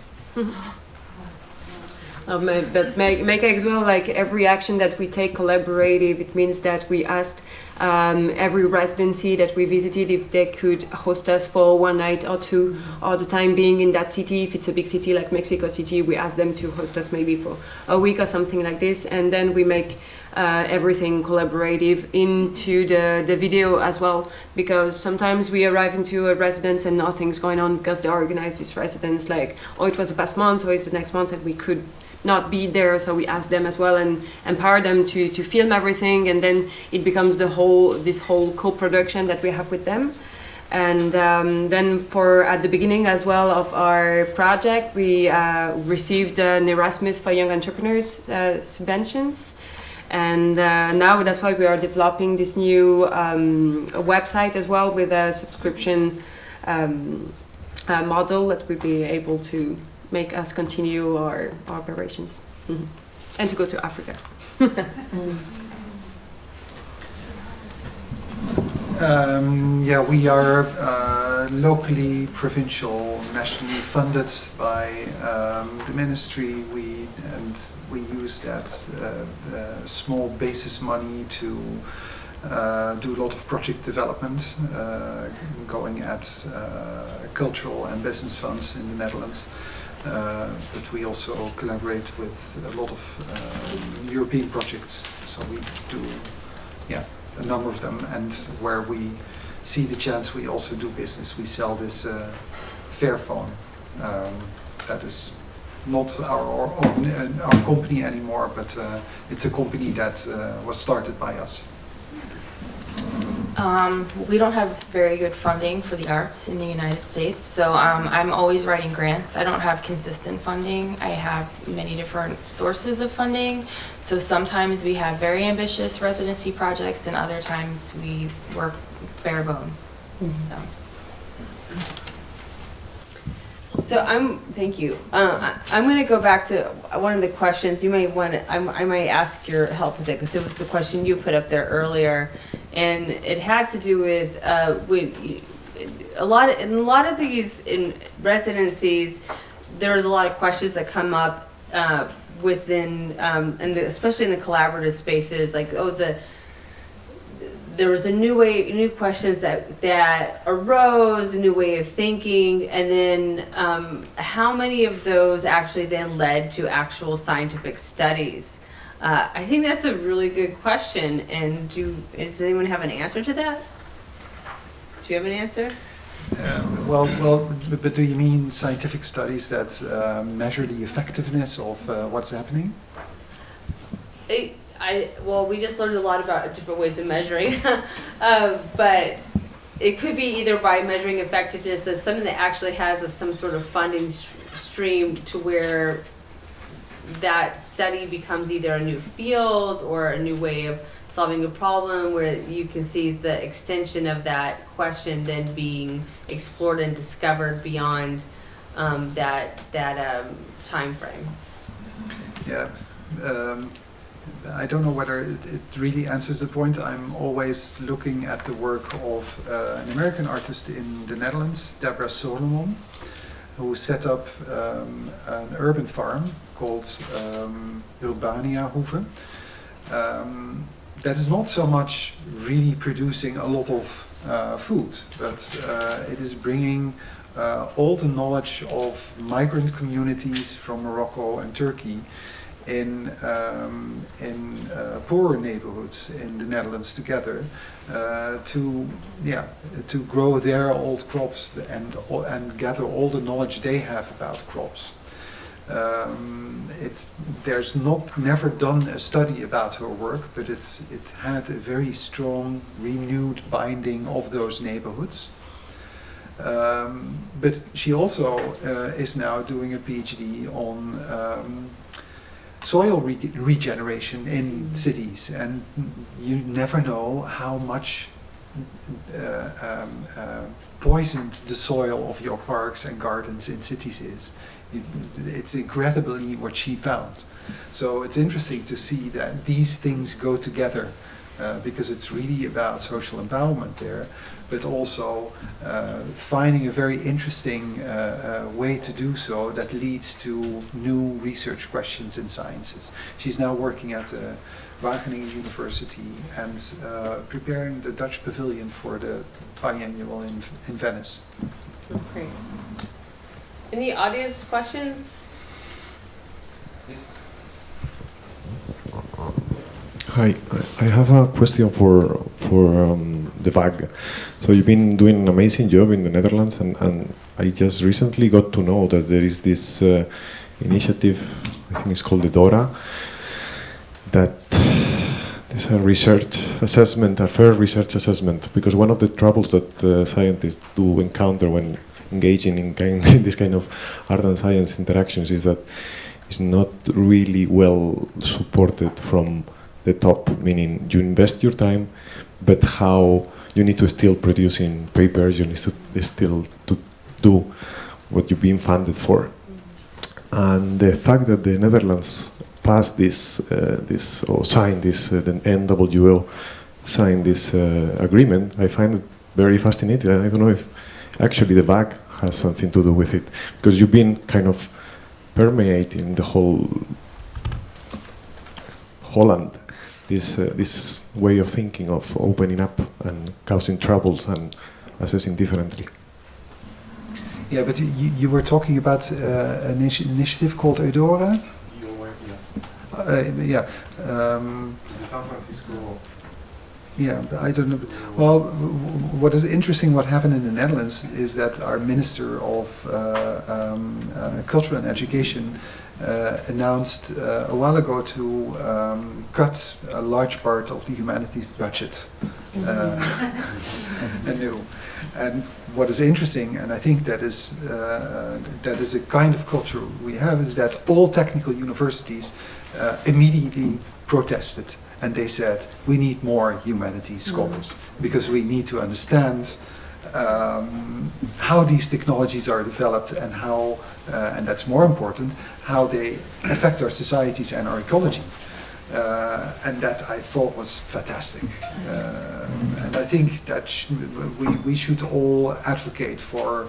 But make as well, like every action that we take collaborative, it means that we asked every residency that we visited if they could host us for 1 night or two, or the time being in that city. If it's a big city like Mexico City, we ask them to host us maybe for a week or something like this, and then we make everything collaborative into the video as well, because sometimes we arrive into a residence and nothing's going on because they organize this residence like, oh, it was the past month or it's the next month, and we could not be there, so we ask them as well and empower them to film everything, and then it becomes this whole co-production that we have with them. And then at the beginning as well of our project, we received an Erasmus for Young Entrepreneurs subventions. And now that's why we are developing this new website as well with a subscription model that we'll be able to make us continue our operations and to go to Africa. Yeah, we are locally, provincial, nationally funded by the ministry. We use that small basis money to do a lot of project development, going at cultural and business funds in the Netherlands. But we also collaborate with a lot of European projects. So we do, a number of them, and where we see the chance, we also do business. We sell this Fairphone. That is not our company anymore, but it's a company that was started by us. We don't have very good funding for the arts in the United States, so I'm always writing grants. I don't have consistent funding. I have many different sources of funding. So sometimes we have very ambitious residency projects, and other times we work bare bones. Thank you. I'm going to go back to one of the questions. You may want to, I might ask your help with it, because it was the question you put up there earlier, and it had to do with a lot of these in residencies. There's a lot of questions that come up within, especially in the collaborative spaces, like there was new questions that arose, a new way of thinking, and then how many of those actually then led to actual scientific studies? I think that's a really good question. And does anyone have an answer to that? Do you have an answer? But do you mean scientific studies that measure the effectiveness of what's happening? Well, we just learned a lot about different ways of measuring, but it could be either by measuring effectiveness, that's something that actually has some sort of funding stream to where that study becomes either a new field or a new way of solving a problem, where you can see the extension of that question then being explored and discovered beyond that time frame. Yeah. I don't know whether it really answers the point. I'm always looking at the work of an American artist in the Netherlands, Deborah Solomon, who set up an urban farm called Urbania Hoeve. That is not so much really producing a lot of food, but it is bringing all the knowledge of migrant communities from Morocco and Turkey in poorer neighborhoods in the Netherlands together to grow their old crops and gather all the knowledge they have about crops. There's never done a study about her work, but it had a very strong renewed binding of those neighborhoods. But she also is now doing a PhD on soil regeneration in cities, and you never know how much poisoned the soil of your parks and gardens in cities is. It's incredibly what she found. So it's interesting to see that these things go together, because it's really about social empowerment there, but also finding a very interesting way to do so that leads to new research questions in sciences. She's now working at Wageningen University and preparing the Dutch pavilion for the biennial in Venice. Okay. Any audience questions? Hi, I have a question for the Waag. So you've been doing an amazing job in the Netherlands, and I just recently got to know that there is this initiative, I think it's called the DORA, that there's a research assessment, a fair research assessment, because one of the troubles that scientists do encounter when engaging in this kind of art and science interactions is that it's not really well supported from the top, meaning you invest your time, but how you need to still produce in papers, you need to still to do what you've been funded for. And the fact that the Netherlands passed or signed this, the NWO signed this agreement, I find it very fascinating. I don't know if actually the Waag has something to do with it, because you've been kind of permeating the whole Holland, this way of thinking of opening up and causing troubles and assessing differently. Yeah, but you were talking about an initiative called Eudora? Yeah. The San Francisco. Yeah, I don't know. Well, what is interesting, what happened in the Netherlands is that our Minister of Culture and Education announced a while ago to cut a large part of the humanities budget anew. And what is interesting, and I think that is a kind of culture we have, is that all technical universities immediately protested. And they said, we need more humanities scholars because we need to understand how these technologies are developed and how, and that's more important, how they affect our societies and our ecology. And that I thought was fantastic. And I think that we should all advocate for,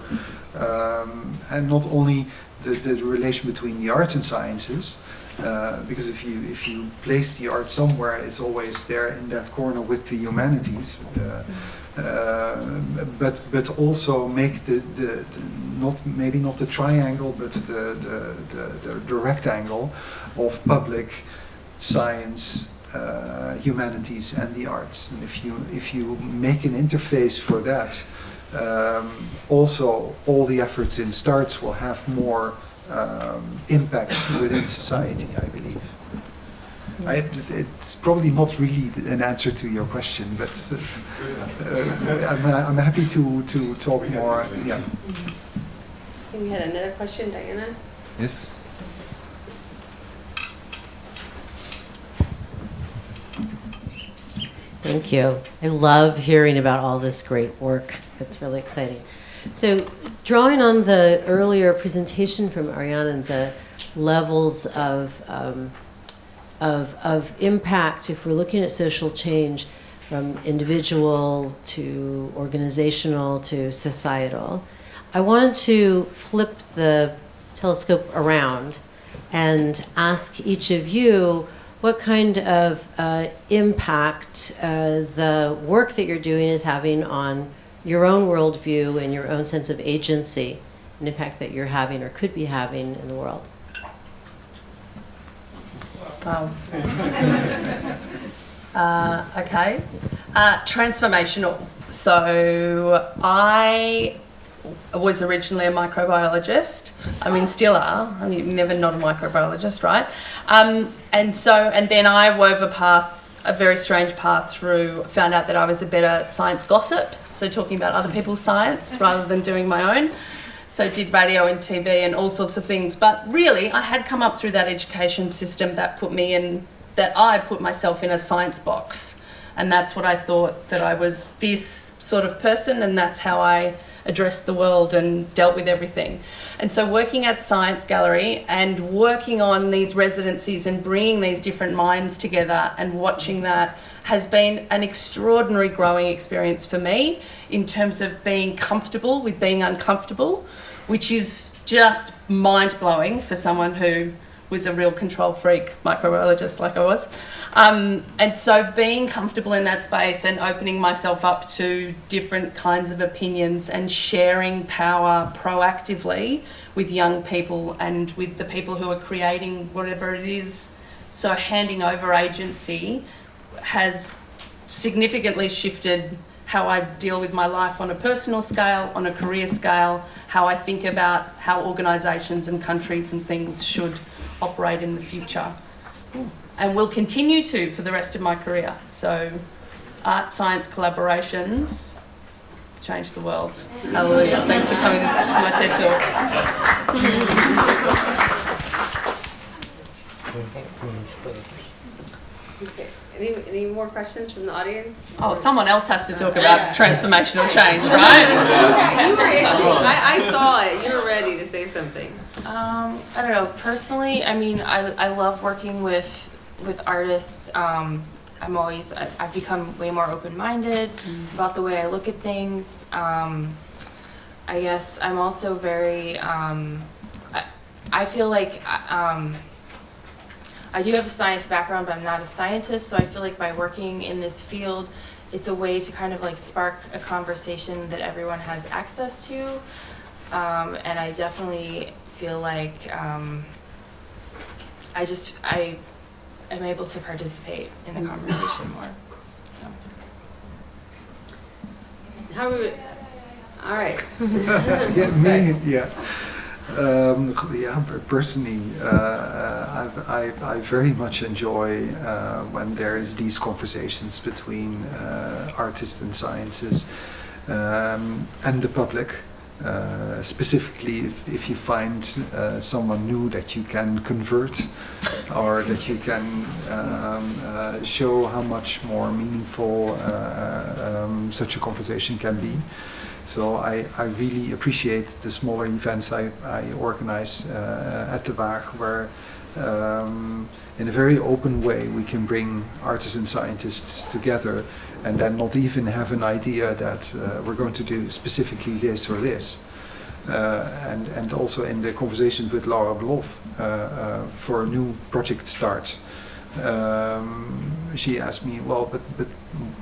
and not only the relation between the arts and sciences, because if you place the art somewhere, it's always there in that corner with the humanities. But also make the maybe not the triangle, but the rectangle of public, science, humanities, and the arts. And if you make an interface for that, also all the efforts in STARTS will have more impact within society, I believe. It's probably not really an answer to your question, but I'm happy to talk more. Yeah. I think we had another question, Diana. Yes. Thank you. I love hearing about all this great work. It's really exciting. So, drawing on the earlier presentation from Ariana and the levels of impact, if we're looking at social change from individual to organizational to societal, I wanted to flip the telescope around and ask each of you what kind of impact the work that you're doing is having on your own worldview and your own sense of agency, an impact that you're having or could be having in the world. Wow. Okay. Transformational. So I was originally a microbiologist. I mean, still are. I mean, never not a microbiologist, right? And then I wove a very strange path through, found out that I was a better science gossip, so talking about other people's science rather than doing my own. So did radio and TV and all sorts of things. But really, I had come up through that education system that I put myself in a science box. And that's what I thought, that I was this sort of person, and that's how I addressed the world and dealt with everything. And so working at Science Gallery and working on these residencies and bringing these different minds together and watching that has been an extraordinary growing experience for me in terms of being comfortable with being uncomfortable, which is just mind-blowing for someone who was a real control freak microbiologist like I was. And so being comfortable in that space and opening myself up to different kinds of opinions and sharing power proactively with young people and with the people who are creating whatever it is. So handing over agency has significantly shifted how I deal with my life on a personal scale, on a career scale, how I think about how organisations and countries and things should operate in the future. And will continue to for the rest of my career. So art science collaborations change the world. Hallelujah. Thanks for coming to my TED Talk. Okay. Any more questions from the audience? Oh, someone else has to talk about transformational change, right? You were itching. I saw it. You were ready to say something. I don't know. Personally, I mean, I love working with artists. I've become way more open-minded about the way I look at things. I guess I'm also very, I feel like I do have a science background, but I'm not a scientist, so I feel like by working in this field, it's a way to kind of like spark a conversation that everyone has access to. And I definitely feel like I am able to participate in the conversation more. So. How are we? All right. Yeah, me, yeah. Personally, I very much enjoy when there is these conversations between artists and sciences and the public. Specifically, if you find someone new that you can convert, or that you can show how much more meaningful such a conversation can be. So I really appreciate the smaller events I organize at the Waag, where in a very open way we can bring artists and scientists together, and then not even have an idea that we're going to do specifically this or this. And also in the conversations with Laura Bloff for a new project start, she asked me, well,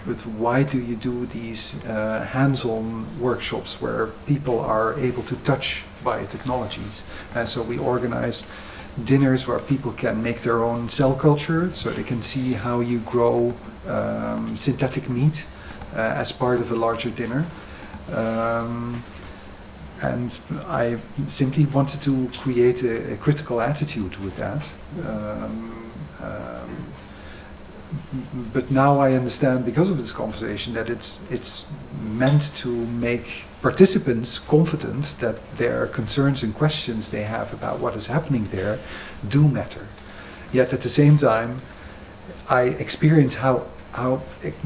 but why do you do these hands-on workshops where people are able to touch biotechnologies? And so we organize dinners where people can make their own cell culture, so they can see how you grow synthetic meat as part of a larger dinner. And I simply wanted to create a critical attitude with that. But now I understand, because of this conversation, that it's meant to make participants confident that their concerns and questions they have about what is happening there do matter. Yet at the same time, I experience how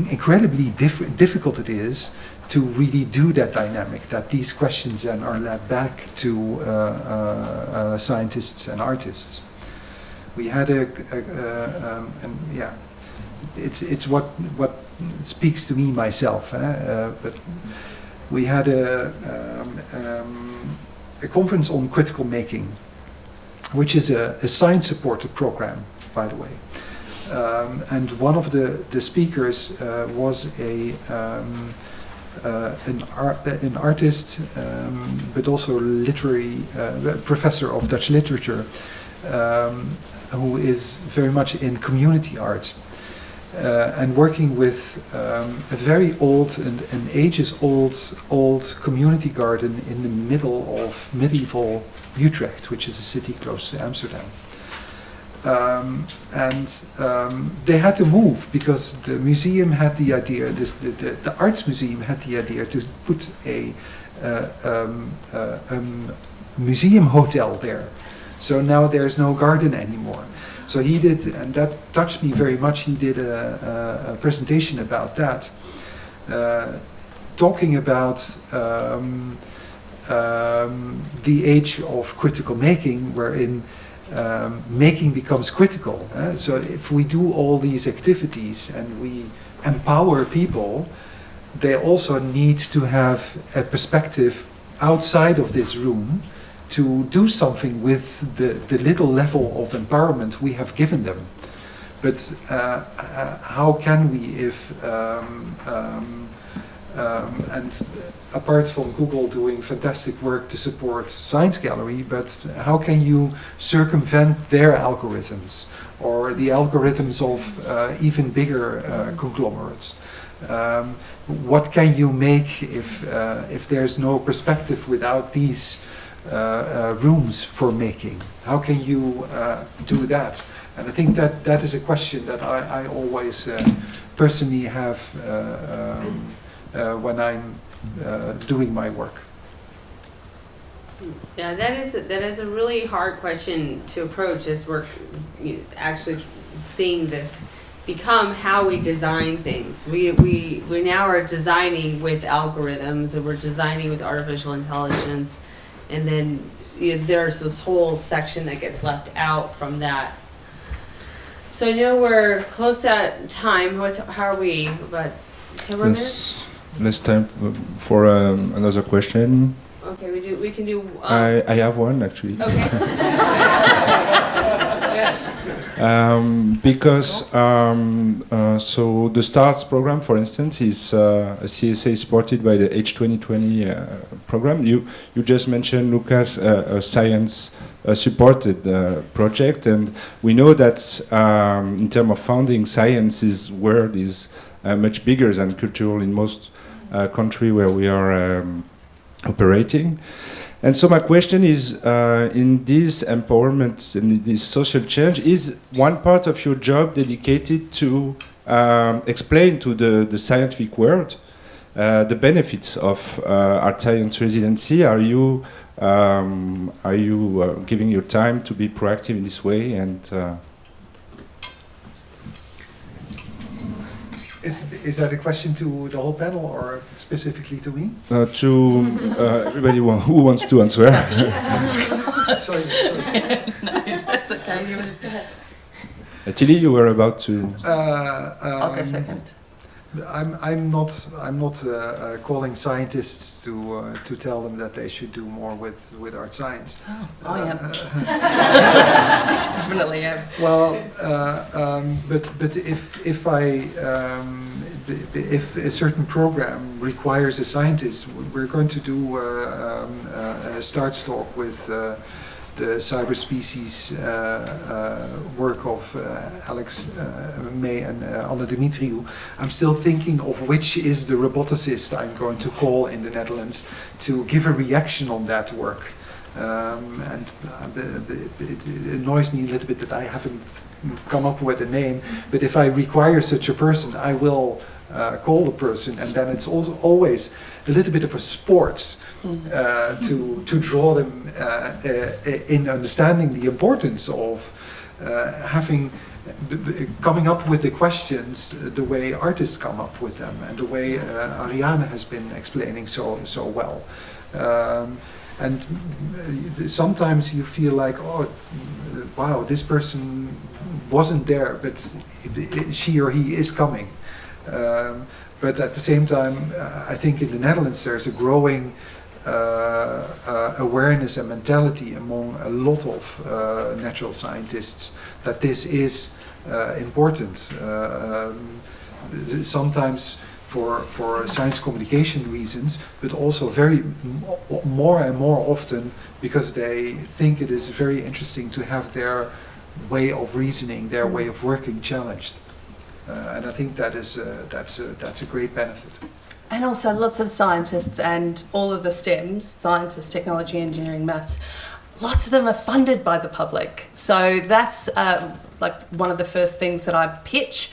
incredibly difficult it is to really do that dynamic, that these questions then are led back to scientists and artists. We had it's what speaks to me myself. But we had a conference on critical making, which is a science-supported program, by the way. And one of the speakers was an artist, but also literary professor of Dutch literature, who is very much in community art. And working with a very old and ages-old community garden in the middle of medieval Utrecht, which is a city close to Amsterdam. They had to move because the museum had the idea, the arts museum had the idea to put a museum hotel there. So now there's no garden anymore. So he did, and that touched me very much, he did a presentation about that, talking about the age of critical making, wherein making becomes critical. So if we do all these activities and we empower people, they also need to have a perspective outside of this room to do something with the little level of empowerment we have given them. But how can we, and apart from Google doing fantastic work to support Science Gallery, but how can you circumvent their algorithms or the algorithms of even bigger conglomerates? What can you make if there's no perspective without these rooms for making? How can you do that? And I think that is a question that I always personally have when I'm doing my work. Yeah, that is a really hard question to approach as we're actually seeing this become how we design things. We now are designing with algorithms, and we're designing with artificial intelligence, and then there's this whole section that gets left out from that. So I know we're close at time. How are we? About 10 more minutes? Less time for another question. Okay, we can do. I have one actually. Okay. Because so the STARS program, for instance, is a CSA supported by the H2020 program. You just mentioned, Lucas, a science supported project, and we know that in terms of funding, science world is much bigger than cultural in most countries where we are operating. And so my question is, in this empowerment and this social change, is one part of your job dedicated to explain to the scientific world the benefits of art science residency? Are you giving your time to be proactive in this way? And Is that a question to the whole panel or specifically to me? To everybody who wants to answer. Sorry. No, that's okay. Tilly, you were about to. I'll go second. I'm not calling scientists to tell them that they should do more with art science. Oh, I am. Definitely am. Well, but if a certain program requires a scientist, we're going to do a start talk with the cyberspecies work of Alex May and Anne Dimitriou. I'm still thinking of which is the roboticist I'm going to call in the Netherlands to give a reaction on that work. And it annoys me a little bit that I haven't come up with a name, but if I require such a person, I will call the person, and then it's also always a little bit of a sport to draw them in understanding the importance of coming up with the questions the way artists come up with them, and the way Ariane has been explaining so well. And sometimes you feel like, oh, wow, this person wasn't there, but she or he is coming. But at the same time, I think in the Netherlands there's a growing awareness and mentality among a lot of natural scientists that this is important. Sometimes for science communication reasons, but also more and more often because they think it is very interesting to have their way of reasoning, their way of working challenged. And I think that's a great benefit. And also lots of scientists and all of the STEMs, scientists, technology, engineering, maths, lots of them are funded by the public. So that's like one of the first things that I pitch.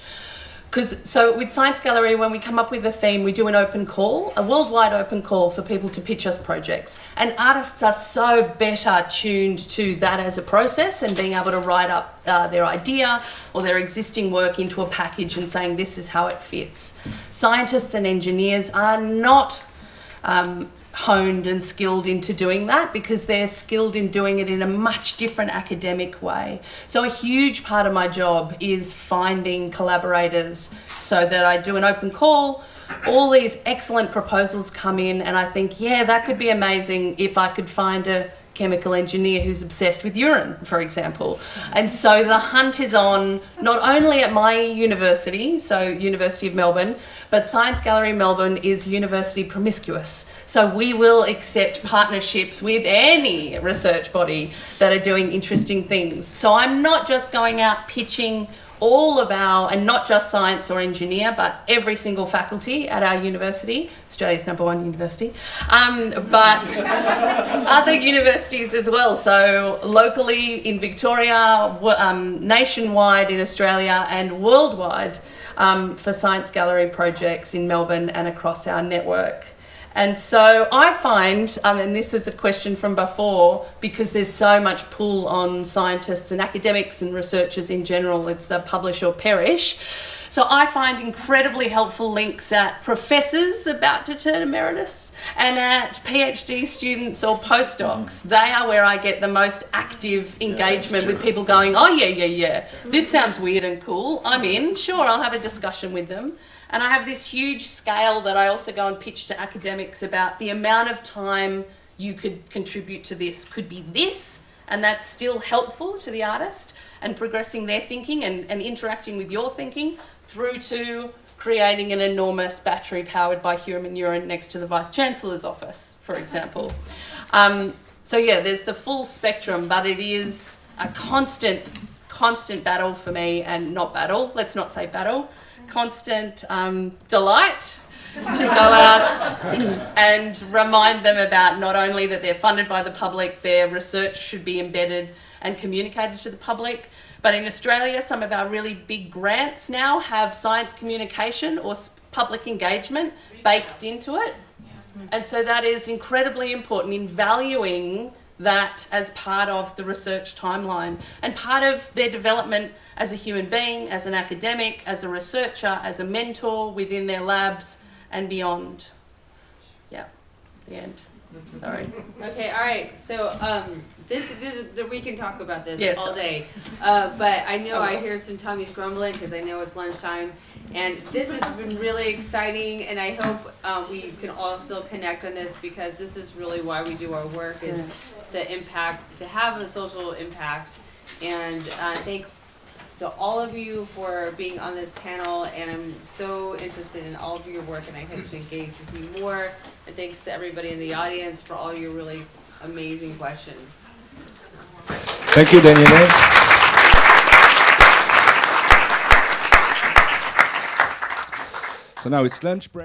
So with Science Gallery, when we come up with a theme, we do an open call, a worldwide open call for people to pitch us projects. And artists are so better tuned to that as a process and being able to write up their idea or their existing work into a package and saying this is how it fits. Scientists and engineers are not honed and skilled into doing that because they're skilled in doing it in a much different academic way. So a huge part of my job is finding collaborators so that I do an open call, all these excellent proposals come in and I think, yeah, that could be amazing if I could find a chemical engineer who's obsessed with urine, for example. And so the hunt is on not only at my university, so University of Melbourne, but Science Gallery Melbourne is university promiscuous. So we will accept partnerships with any research body that are doing interesting things. So I'm not just going out pitching all of our, and not just science or engineer, but every single faculty at our university, Australia's #1 university, but other universities as well. So locally in Victoria, nationwide in Australia and worldwide for Science Gallery projects in Melbourne and across our network. And so I find, and this is a question from before, because there's so much pull on scientists and academics and researchers in general, it's the publish or perish. So I find incredibly helpful links at professors about to turn emeritus and at PhD students or postdocs. They are where I get the most active engagement with people going, oh yeah, this sounds weird and cool, I'm in, sure, I'll have a discussion with them. And I have this huge scale that I also go and pitch to academics about the amount of time you could contribute to this could be this, and that's still helpful to the artist and progressing their thinking and interacting with your thinking, through to creating an enormous battery powered by human neuron next to the Vice Chancellor's office, for example. So yeah, there's the full spectrum, but it is a constant battle for me, and not battle, let's not say battle, constant delight to go out and remind them about not only that they're funded by the public, their research should be embedded and communicated to the public, but in Australia, some of our really big grants now have science communication or public engagement baked into it. And so that is incredibly important in valuing that as part of the research timeline and part of their development as a human being, as an academic, as a researcher, as a mentor within their labs and beyond. Yeah, the end. Sorry. Okay, all right. So this we can talk about this Yes. all day. But I know I hear some tummies grumbling because I know it's lunchtime. And this has been really exciting, and I hope we can all still connect on this, because this is really why we do our work, is to have a social impact. And thank so all of you for being on this panel, and I'm so interested in all of your work, and I hope to engage with you more. And thanks to everybody in the audience for all your really amazing questions. Thank you, Danielle. So now it's lunch break.